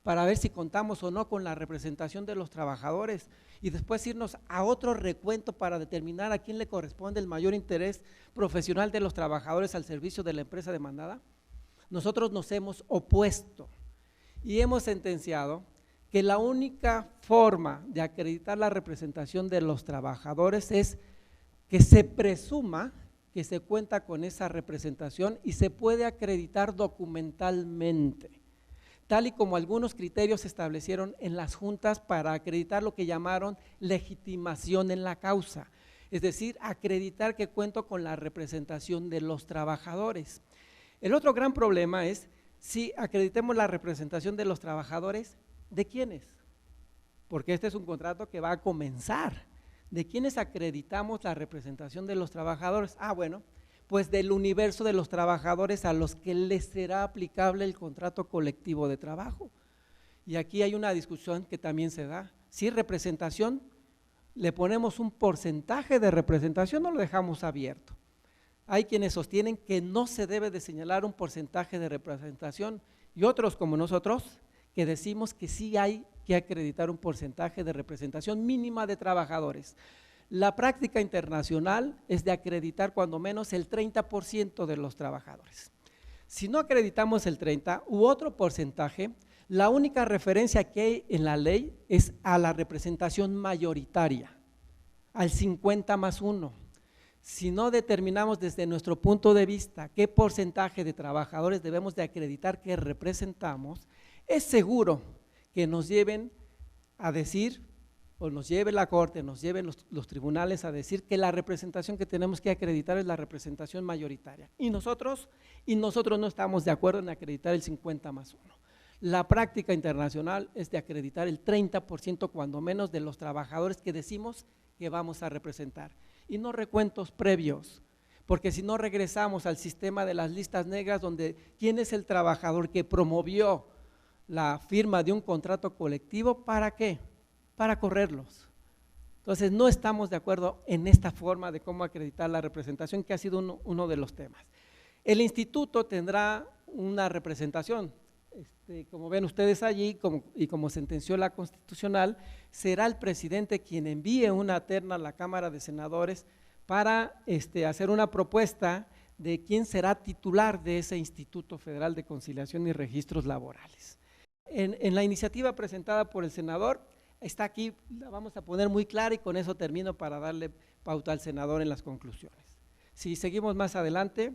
para ver si contamos o no con la representación de los trabajadores y después irnos a otro recuento para determinar a quién le corresponde el mayor interés profesional de los trabajadores al servicio de la empresa demandada. Nosotros nos hemos opuesto y hemos sentenciado que la única forma de acreditar la representación de los trabajadores es que se presuma que se cuenta con esa representación y se puede acreditar documentalmente, tal y como algunos criterios se establecieron en las juntas para acreditar lo que llamaron legitimación en la causa, es decir, acreditar que cuento con la representación de los trabajadores. El otro gran problema es si acreditemos la representación de los trabajadores, ¿de quiénes? Porque este es un contrato que va a comenzar. ¿De quiénes acreditamos la representación de los trabajadores? Bueno, pues del universo de los trabajadores a los que les será aplicable el contrato colectivo de trabajo. Y aquí hay una discusión que también se da. Si representación, le ponemos un porcentaje de representación o lo dejamos abierto. Hay quienes sostienen que no se debe de señalar un porcentaje de representación y otros como nosotros que decimos que sí hay que acreditar un porcentaje de representación mínima de trabajadores. La práctica internacional es de acreditar cuando menos el 30% de los trabajadores. Si no acreditamos el 30% u otro porcentaje, la única referencia que hay en la ley es a la representación mayoritaria, al 50+1. si no determinamos desde nuestro punto de vista qué porcentaje de trabajadores debemos de acreditar que representamos, es seguro que nos lleven a decir, o nos lleve la Corte, nos lleven los tribunales a decir que la representación que tenemos que acreditar es la representación mayoritaria. Y nosotros no estamos de acuerdo en acreditar el 50+1. La práctica internacional es de acreditar el 30% cuando menos de los trabajadores que decimos que vamos a representar. Y no recuentos previos, porque si no regresamos al sistema de las listas negras donde quién es el trabajador que promovió la firma de un contrato colectivo, ¿para qué? Para correrlos. Entonces no estamos de acuerdo en esta forma de cómo acreditar la representación, que ha sido uno de los temas. El instituto tendrá una representación, como ven ustedes allí y como sentenció la Constitucional, será el presidente quien envíe una terna a la Cámara de Senadores para hacer una propuesta de quién será titular de ese Instituto Federal de Conciliación y Registros Laborales. En la iniciativa presentada por el senador, está aquí, la vamos a poner muy clara y con eso termino para darle pauta al senador en las conclusiones. Si seguimos más adelante,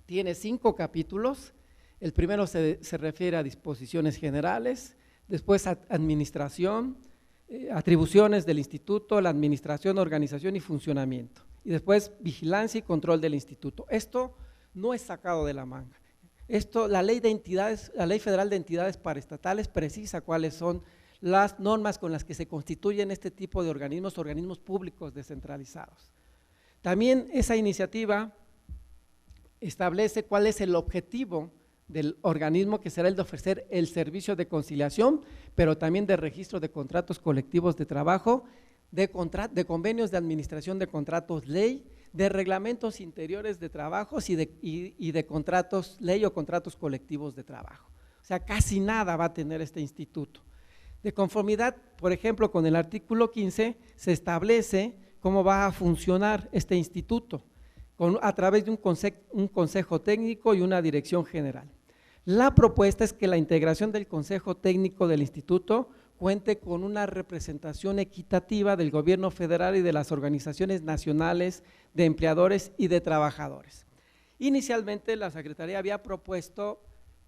tiene 5 capítulos. El primero se refiere a disposiciones generales, después a administración, atribuciones del instituto, la administración, organización y funcionamiento, y después vigilancia y control del instituto. Esto no es sacado de la manga. La ley federal de entidades paraestatales precisa cuáles son las normas con las que se constituyen este tipo de organismos públicos descentralizados. También esa iniciativa establece cuál es el objetivo del organismo, que será el de ofrecer el servicio de conciliación, pero también de registro de contratos colectivos de trabajo, de convenios de administración de contratos ley, de reglamentos interiores de trabajos y de contratos ley o contratos colectivos de trabajo. O sea, casi nada va a tener este instituto. De conformidad, por ejemplo, con el artículo 15, se establece cómo va a funcionar este instituto, a través de un consejo técnico y una dirección general. La propuesta es que la integración del consejo técnico del instituto cuente con una representación equitativa del gobierno federal y de las organizaciones nacionales de empleadores y de trabajadores. Inicialmente la Secretaría había propuesto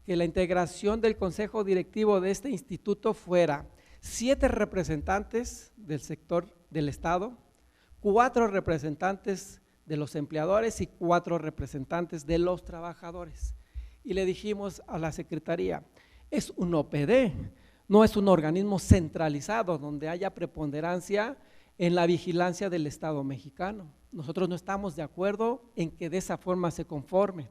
que la integración del consejo directivo de este instituto fuera 7 representantes del sector del Estado, 4 representantes de los empleadores y 4 representantes de los trabajadores. Y le dijimos a la Secretaría, es un OPD, no es un organismo centralizado donde haya preponderancia en la vigilancia del Estado mexicano. Nosotros no estamos de acuerdo en que de esa forma se conforme.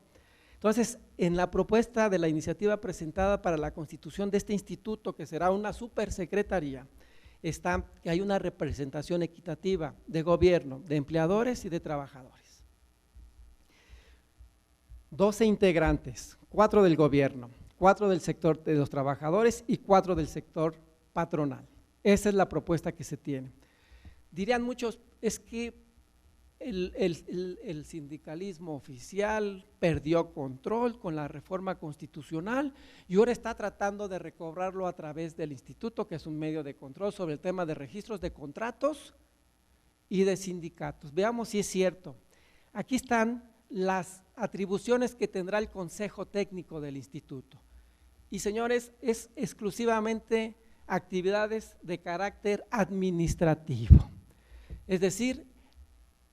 Entonces, en la propuesta de la iniciativa presentada para la constitución de este instituto, que será una supersecretaría, está que hay una representación equitativa de gobierno, de empleadores y de trabajadores. 12 integrantes, 4 del gobierno, 4 del sector de los trabajadores y 4 del sector patronal. Esa es la propuesta que se tiene. Dirían muchos, es que el sindicalismo oficial perdió control con la reforma constitucional y ahora está tratando de recobrarlo a través del instituto, que es un medio de control sobre el tema de registros de contratos y de sindicatos. Veamos si es cierto. Aquí están las atribuciones que tendrá el consejo técnico del instituto. Y señores, es exclusivamente actividades de carácter administrativo. Es decir,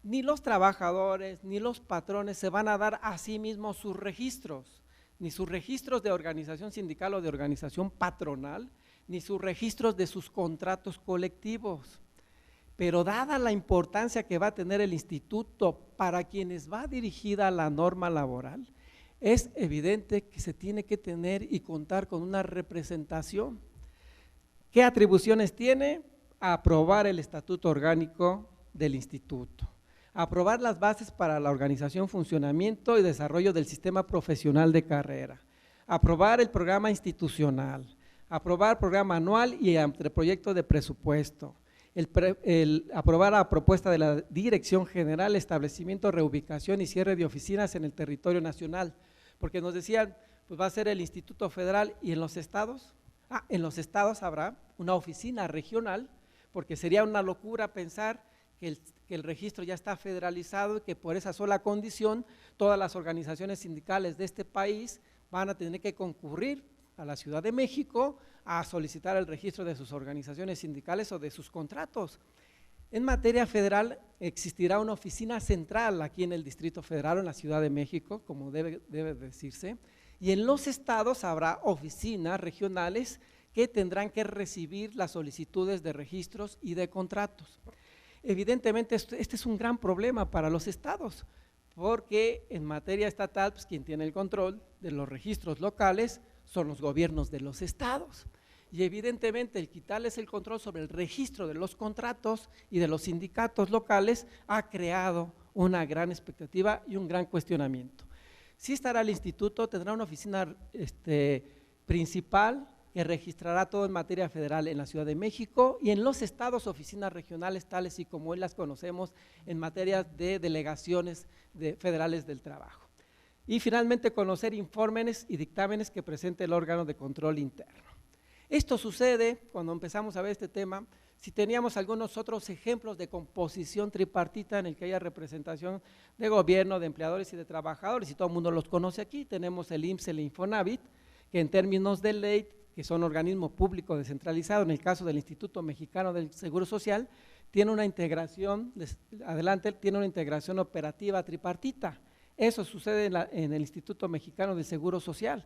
ni los trabajadores ni los patrones se van a dar a sí mismos sus registros, ni sus registros de organización sindical o de organización patronal, ni sus registros de sus contratos colectivos. Pero dada la importancia que va a tener el instituto para quienes va dirigida la norma laboral, es evidente que se tiene que tener y contar con una representación. ¿Qué atribuciones tiene? Aprobar el estatuto orgánico del instituto, aprobar las bases para la organización, funcionamiento y desarrollo del sistema profesional de carrera, aprobar el programa institucional, aprobar el programa anual y el proyecto de presupuesto, aprobar la propuesta de la Dirección General, establecimiento, reubicación y cierre de oficinas en el territorio nacional, porque nos decían, pues va a ser el Instituto Federal y en los estados, en los estados habrá una oficina regional, porque sería una locura pensar que el registro ya está federalizado y que por esa sola condición todas las organizaciones sindicales de este país van a tener que concurrir a la Ciudad de México a solicitar el registro de sus organizaciones sindicales o de sus contratos. En materia federal existirá una oficina central aquí en el Distrito Federal, en la Ciudad de México, como debe decirse, y en los estados habrá oficinas regionales que tendrán que recibir las solicitudes de registros y de contratos. Evidentemente este es un gran problema para los estados, porque en materia estatal, pues quien tiene el control de los registros locales son los gobiernos de los estados. Y evidentemente el quitarles el control sobre el registro de los contratos y de los sindicatos locales ha creado una gran expectativa y un gran cuestionamiento. Sí estará el instituto, tendrá una oficina principal que registrará todo en materia federal en la Ciudad de México y en los estados oficinas regionales tales y como hoy las conocemos en materia de delegaciones federales del trabajo. Y finalmente conocer informes y dictámenes que presente el órgano de control interno. Esto sucede cuando empezamos a ver este tema, si teníamos algunos otros ejemplos de composición tripartita en el que haya representación de gobierno, de empleadores y de trabajadores, y todo el mundo los conoce aquí, tenemos el IMSS, el Infonavit, que en términos de ley, que son organismos públicos descentralizados, en el caso del Instituto Mexicano del Seguro Social, tiene una integración, tiene una integración operativa tripartita. Eso sucede en el Instituto Mexicano del Seguro Social.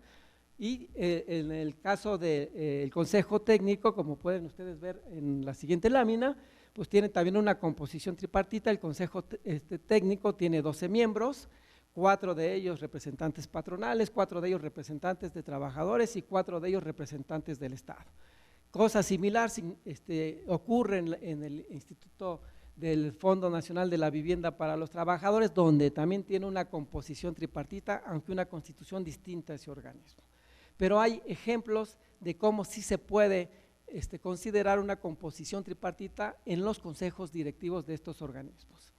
Y en el caso del Consejo Técnico, como pueden ustedes ver en la siguiente lámina, pues tiene también una composición tripartita. El Consejo Técnico tiene 12 miembros, 4 de ellos representantes patronales, 4 de ellos representantes de trabajadores y 4 de ellos representantes del Estado. Cosa similar ocurre en el Instituto del Fondo Nacional de la Vivienda para los Trabajadores, donde también tiene una composición tripartita, aunque una constitución distinta a ese organismo. Pero hay ejemplos de cómo sí se puede considerar una composición tripartita en los consejos directivos de estos organismos.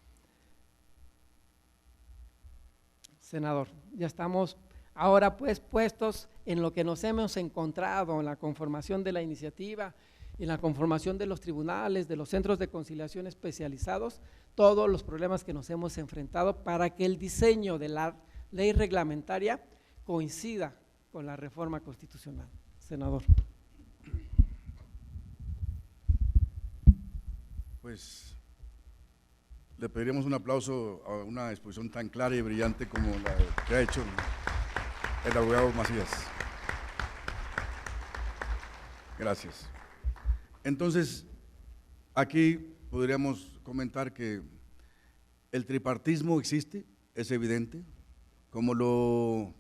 Senador, ya estamos ahora pues puestos en lo que nos hemos encontrado en la conformación de la iniciativa, en la conformación de los tribunales, de los centros de conciliación especializados, todos los problemas que nos hemos enfrentado para que el diseño de la ley reglamentaria coincida con la reforma constitucional. Senador. Pues le pediríamos un aplauso a una exposición tan clara y brillante como la que ha hecho el abogado Macías. Gracias. Entonces, aquí podríamos comentar que el tripartismo existe, es evidente, como lo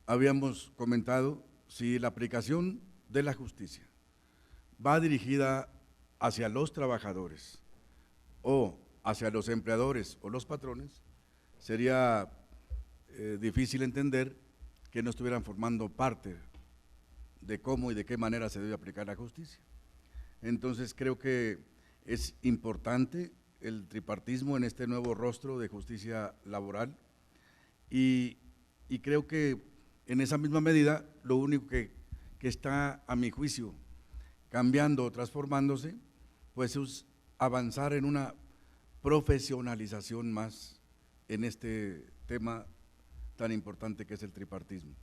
habíamos comentado, si la aplicación de la justicia va dirigida hacia los trabajadores o hacia los empleadores o los patrones, sería difícil entender que no estuvieran formando parte de cómo y de qué manera se debe aplicar la justicia. Entonces creo que es importante el tripartismo en este nuevo rostro de justicia laboral y creo que en esa misma medida lo único que está a mi juicio cambiando o transformándose pues es avanzar en una profesionalización más en este tema tan importante que es el tripartismo.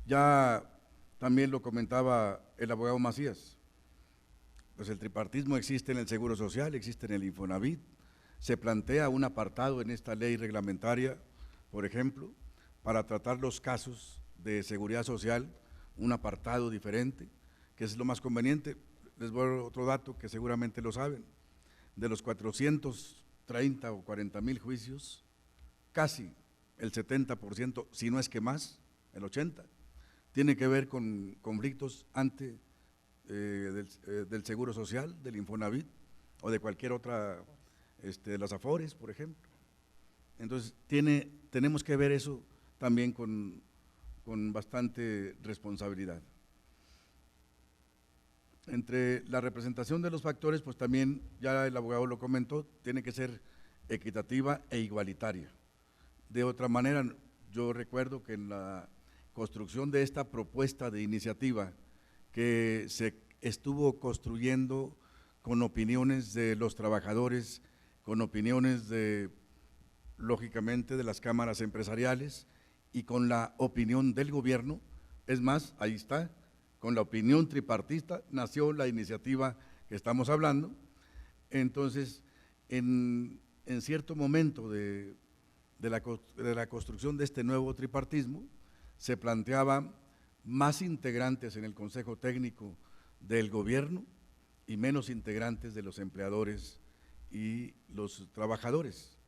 Ya también lo comentaba el abogado Macías, pues el tripartismo existe en el Seguro Social, existe en el Infonavit, se plantea un apartado en esta ley reglamentaria, por ejemplo, para tratar los casos de seguridad social, un apartado diferente, que es lo más conveniente. Les voy a dar otro dato que seguramente lo saben, de los 430 o 40,000 juicios, casi el 70%, si no es que más, el 80%, tiene que ver con conflictos del Seguro Social, del Infonavit o de cualquier otra, de las Afores, por ejemplo. Entonces, tenemos que ver eso también con bastante responsabilidad. Entre la representación de los factores, pues también, ya el abogado lo comentó, tiene que ser equitativa e igualitaria. De otra manera, yo recuerdo que en la construcción de esta propuesta de iniciativa que se estuvo construyendo con opiniones de los trabajadores con opiniones lógicamente, de las cámaras empresariales y con la opinión del gobierno. Es más, ahí está, con la opinión tripartita nació la iniciativa que estamos hablando. Entonces, en cierto momento de la construcción de este nuevo tripartismo, se planteaba más integrantes en el Consejo Técnico del gobierno y menos integrantes de los empleadores y los trabajadores.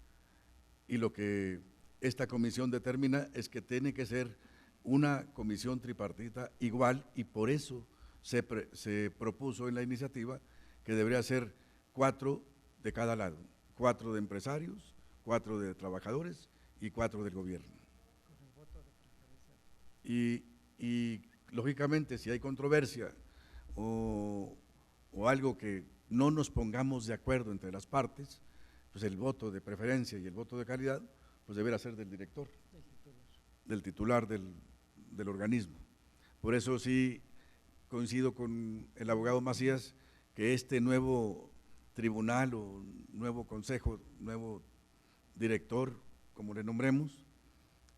Y lo que esta comisión determina es que tiene que ser una comisión tripartita igual, y por eso se propuso en la iniciativa que debería ser 4 de cada lado, 4 de empresarios, 4 de trabajadores y 4 del gobierno. Y lógicamente, si hay controversia o algo que no nos pongamos de acuerdo entre las partes, pues el voto de preferencia y el voto de calidad pues deberá ser del director, del titular del organismo. Por eso sí coincido con el abogado Macías que este nuevo tribunal o nuevo consejo, nuevo director, como le nombremos,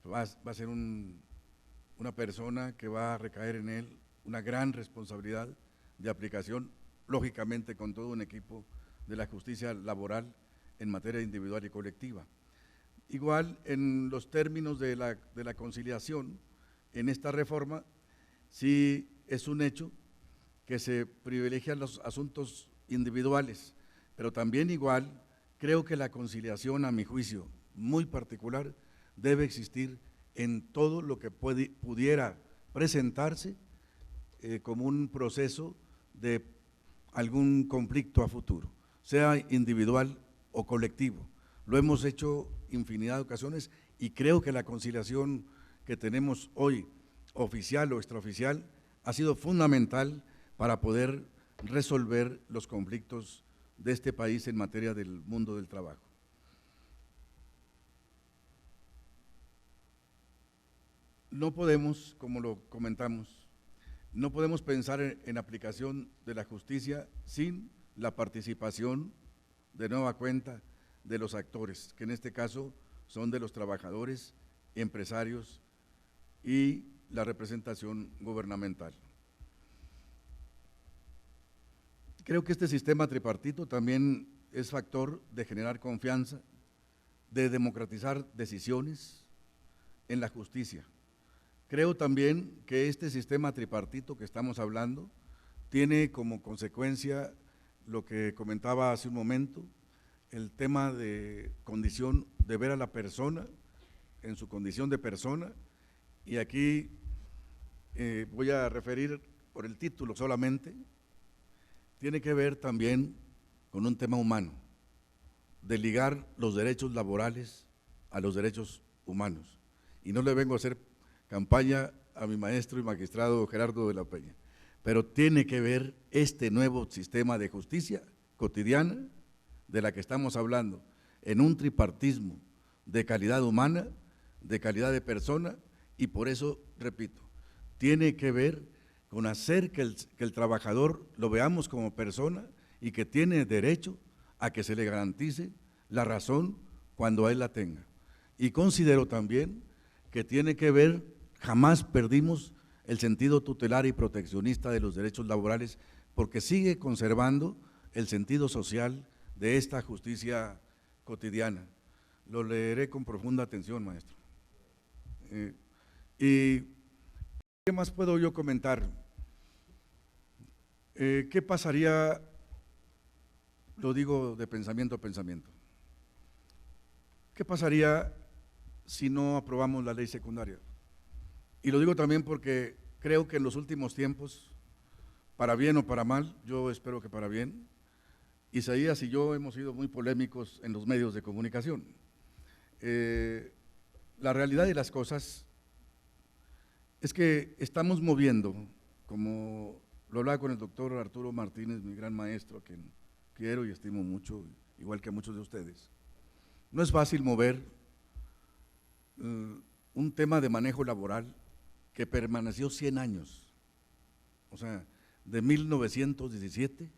va a ser una persona que va a recaer en él una gran responsabilidad de aplicación, lógicamente con todo un equipo de la justicia laboral en materia individual y colectiva. Igual, en los términos de la conciliación, en esta reforma, sí es un hecho que se privilegian los asuntos individuales, pero también igual creo que la conciliación, a mi juicio muy particular, debe existir en todo lo que pudiera presentarse como un proceso de algún conflicto a futuro, sea individual o colectivo. Lo hemos hecho infinidad de ocasiones y creo que la conciliación que tenemos hoy, oficial o extraoficial, ha sido fundamental para poder resolver los conflictos de este país en materia del mundo del trabajo. No podemos, como lo comentamos, no podemos pensar en aplicación de la justicia sin la participación de nueva cuenta de los actores, que en este caso son de los trabajadores, empresarios y la representación gubernamental. Creo que este sistema tripartito también es factor de generar confianza, de democratizar decisiones en la justicia. Creo también que este sistema tripartito que estamos hablando tiene como consecuencia lo que comentaba hace un momento, el tema de condición de ver a la persona en su condición de persona, y aquí voy a referir por el título solamente, tiene que ver también con un tema humano, de ligar los derechos laborales a los derechos humanos. Y no le vengo a hacer campaña a mi maestro y magistrado Gerardo de la Peña, pero tiene que ver este nuevo sistema de justicia cotidiana de la que estamos hablando, en un tripartismo de calidad humana, de calidad de persona, y por eso, repito, tiene que ver con hacer que el trabajador lo veamos como persona y que tiene derecho a que se le garantice la razón cuando a él la tenga. Y considero también que tiene que ver, jamás perdimos el sentido tutelar y proteccionista de los derechos laborales, porque sigue conservando el sentido social de esta justicia cotidiana. Lo leeré con profunda atención, maestro. ¿Y qué más puedo yo comentar? ¿Qué pasaría? Lo digo de pensamiento a pensamiento. ¿Qué pasaría si no aprobamos la ley secundaria? Y lo digo también porque creo que en los últimos tiempos, para bien o para mal, yo espero que para bien, Isaías y yo hemos sido muy polémicos en los medios de comunicación. La realidad de las cosas es que estamos moviendo, como lo hablaba con el doctor Arturo Martínez, mi gran maestro, a quien quiero y estimo mucho, igual que a muchos de ustedes. No es fácil mover un tema de manejo laboral que permaneció 100 años, o sea, de 1917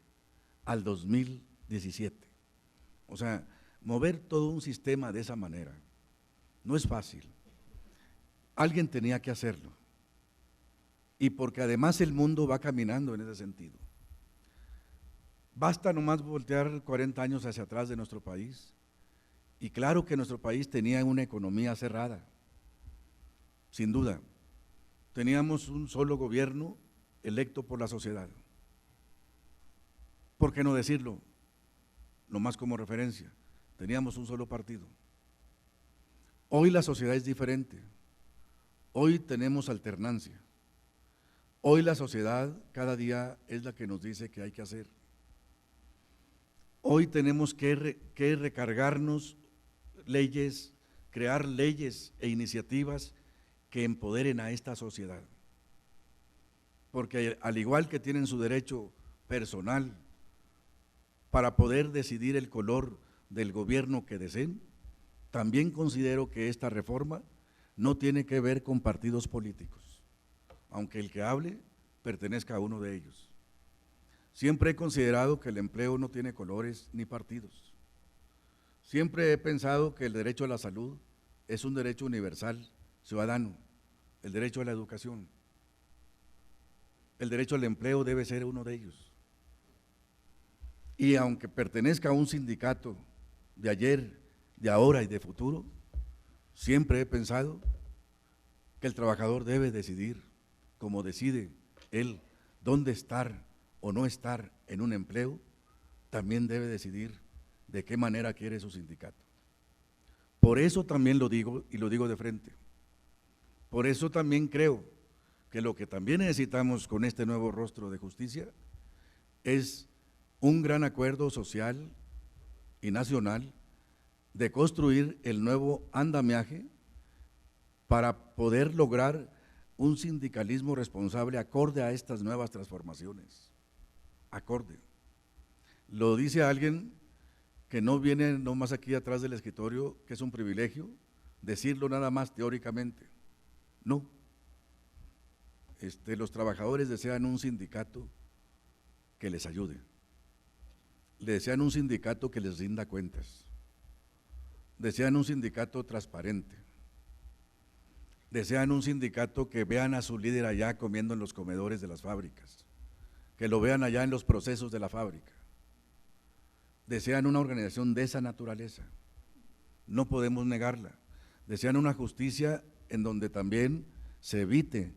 al 2017. O sea, mover todo un sistema de esa manera no es fácil. Alguien tenía que hacerlo. Y porque además el mundo va caminando en ese sentido. Basta nomás voltear 40 años hacia atrás de nuestro país. Y claro que nuestro país tenía una economía cerrada, sin duda. Teníamos un solo gobierno electo por la sociedad. ¿Por qué no decirlo? Nomás como referencia, teníamos un solo partido. Hoy la sociedad es diferente. Hoy tenemos alternancia. Hoy la sociedad cada día es la que nos dice qué hay que hacer. Hoy tenemos que recargarnos leyes, crear leyes e iniciativas que empoderen a esta sociedad. Porque al igual que tienen su derecho personal para poder decidir el color del gobierno que deseen, también considero que esta reforma no tiene que ver con partidos políticos, aunque el que hable pertenezca a uno de ellos. Siempre he considerado que el empleo no tiene colores ni partidos. Siempre he pensado que el derecho a la salud es un derecho universal, ciudadano, el derecho a la educación. El derecho al empleo debe ser uno de ellos. Y aunque pertenezca a un sindicato de ayer, de ahora y de futuro, siempre he pensado que el trabajador debe decidir, como decide él, dónde estar o no estar en un empleo, también debe decidir de qué manera quiere su sindicato. Por eso también lo digo, y lo digo de frente. Por eso también creo que lo que también necesitamos con este nuevo rostro de justicia es un gran acuerdo social y nacional de construir el nuevo andamiaje para poder lograr un sindicalismo responsable acorde a estas nuevas transformaciones. Acorde. Lo dice alguien que no viene nomás aquí atrás del escritorio, que es un privilegio decirlo nada más teóricamente. No. Los trabajadores desean un sindicato que les ayude. Le desean un sindicato que les rinda cuentas. Desean un sindicato transparente. Desean un sindicato que vean a su líder allá comiendo en los comedores de las fábricas, que lo vean allá en los procesos de la fábrica. Desean una organización de esa naturaleza, no podemos negarla. Desean una justicia en donde también se evite,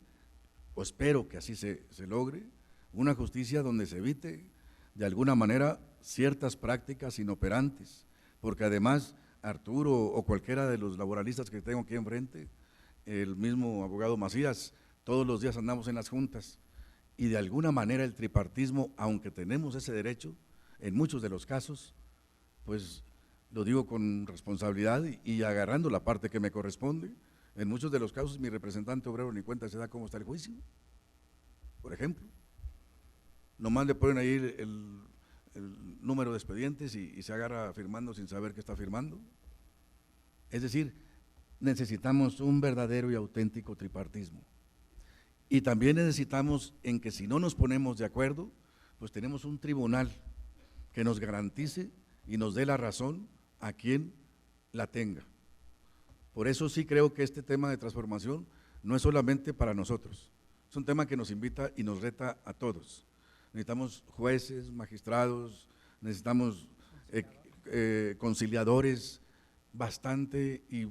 o espero que así se logre, una justicia donde se evite de alguna manera ciertas prácticas inoperantes, porque además Arturo o cualquiera de los laboralistas que tengo aquí enfrente, el mismo abogado Macías, todos los días andamos en las juntas y de alguna manera el tripartismo, aunque tenemos ese derecho, en muchos de los casos, pues lo digo con responsabilidad y agarrando la parte que me corresponde, en muchos de los casos mi representante obrero ni cuenta se da cómo está el juicio, por ejemplo. Nomás le ponen ahí el número de expedientes y se agarra firmando sin saber qué está firmando. Es decir, necesitamos un verdadero y auténtico tripartismo. Y también necesitamos en que si no nos ponemos de acuerdo, pues tenemos un tribunal que nos garantice y nos dé la razón a quien la tenga. Por eso sí creo que este tema de transformación no es solamente para nosotros, es un tema que nos invita y nos reta a todos. Necesitamos jueces, magistrados, necesitamos conciliadores bastante y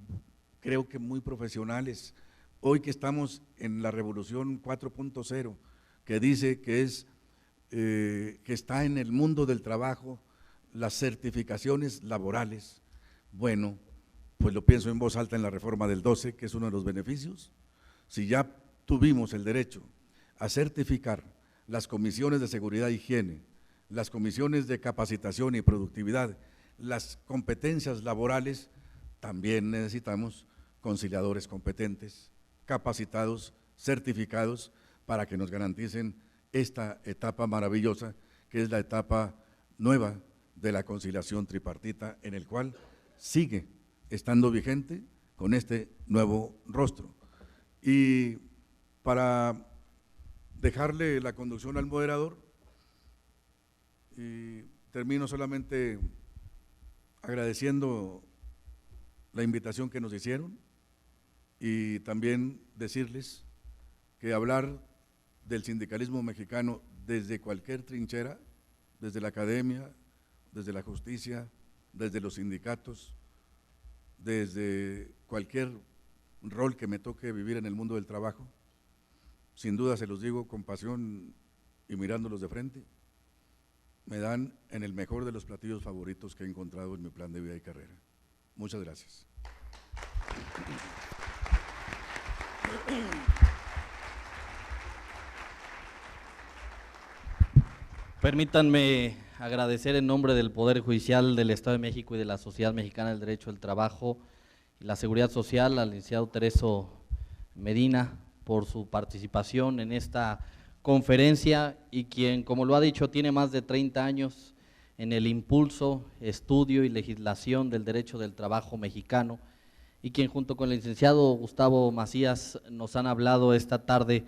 creo que muy profesionales. Hoy que estamos en la revolución 4.0, que dice que está en el mundo del trabajo, las certificaciones laborales, bueno, pues lo pienso en voz alta en la reforma del 12, que es uno de los beneficios. Si ya tuvimos el derecho a certificar las comisiones de seguridad e higiene, las comisiones de capacitación y productividad, las competencias laborales, también necesitamos conciliadores competentes, capacitados, certificados, para que nos garanticen esta etapa maravillosa, que es la etapa nueva de la conciliación tripartita, en el cual sigue estando vigente con este nuevo rostro. Y para dejarle la conducción al moderador, y termino solamente agradeciendo la invitación que nos hicieron y también decirles que hablar del sindicalismo mexicano desde cualquier trinchera, desde la academia, desde la justicia, desde los sindicatos, desde cualquier rol que me toque vivir en el mundo del trabajo, sin duda se los digo con pasión y mirándolos de frente, me dan en el mejor de los platillos favoritos que he encontrado en mi plan de vida y carrera. Muchas gracias. Permítanme agradecer en nombre del Poder Judicial del Estado de México y de la Sociedad Mexicana del Derecho del Trabajo y la Seguridad Social al licenciado Tereso Medina por su participación en esta conferencia y quien, como lo ha dicho, tiene más de 30 años en el impulso, estudio y legislación del derecho del trabajo mexicano y quien junto con el licenciado Gustavo Macías nos han hablado esta tarde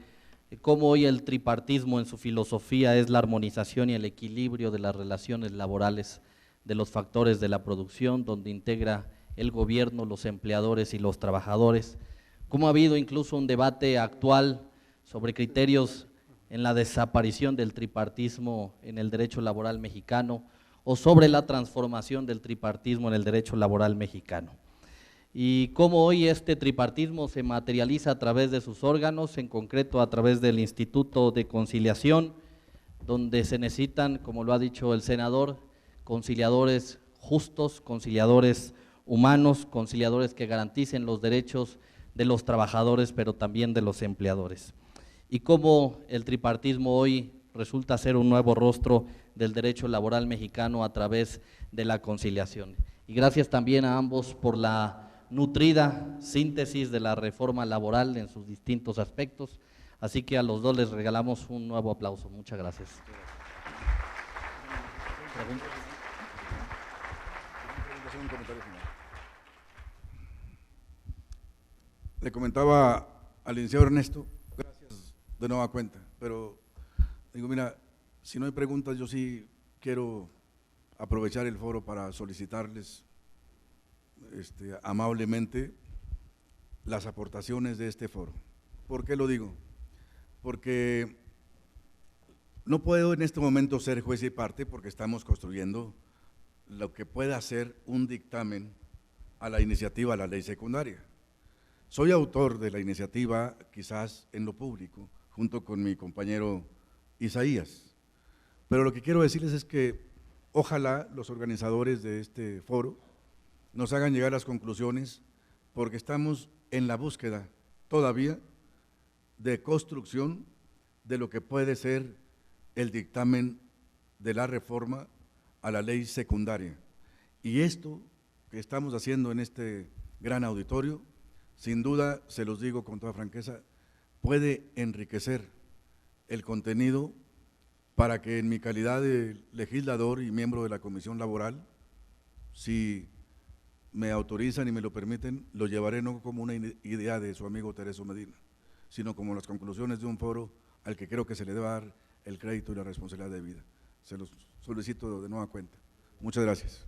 de cómo hoy el tripartismo en su filosofía es la armonización y el equilibrio de las relaciones laborales de los factores de la producción, donde integra el gobierno, los empleadores y los trabajadores, cómo ha habido incluso un debate actual sobre criterios en la desaparición del tripartismo en el derecho laboral mexicano o sobre la transformación del tripartismo en el derecho laboral mexicano. Y cómo hoy este tripartismo se materializa a través de sus órganos, en concreto a través del Instituto de Conciliación, donde se necesitan, como lo ha dicho el senador, conciliadores justos, conciliadores humanos, conciliadores que garanticen los derechos de los trabajadores, pero también de los empleadores. Y cómo el tripartismo hoy resulta ser un nuevo rostro del derecho laboral mexicano a través de la conciliación. Y gracias también a ambos por la nutrida síntesis de la reforma laboral en sus distintos aspectos, así que a los dos les regalamos un nuevo aplauso. Muchas gracias. Le comentaba al licenciado Ernesto, gracias de nueva cuenta, pero digo, mira, si no hay preguntas, yo sí quiero aprovechar el foro para solicitarles amablemente las aportaciones de este foro. ¿Por qué lo digo? Porque no puedo en este momento ser juez y parte porque estamos construyendo lo que pueda ser un dictamen a la iniciativa, a la ley secundaria. Soy autor de la iniciativa, quizás en lo público, junto con mi compañero Isaías, pero lo que quiero decirles es que ojalá los organizadores de este foro nos hagan llegar las conclusiones, porque estamos en la búsqueda todavía de construcción de lo que puede ser el dictamen de la reforma a la ley secundaria. Y esto que estamos haciendo en este gran auditorio, sin duda, se los digo con toda franqueza, puede enriquecer el contenido para que en mi calidad de legislador y miembro de la Comisión Laboral, si me autorizan y me lo permiten, lo llevaré no como una idea de su amigo Tereso Medina, sino como las conclusiones de un foro al que creo que se le debe dar el crédito y la responsabilidad debida. Se los solicito de nueva cuenta. Muchas gracias.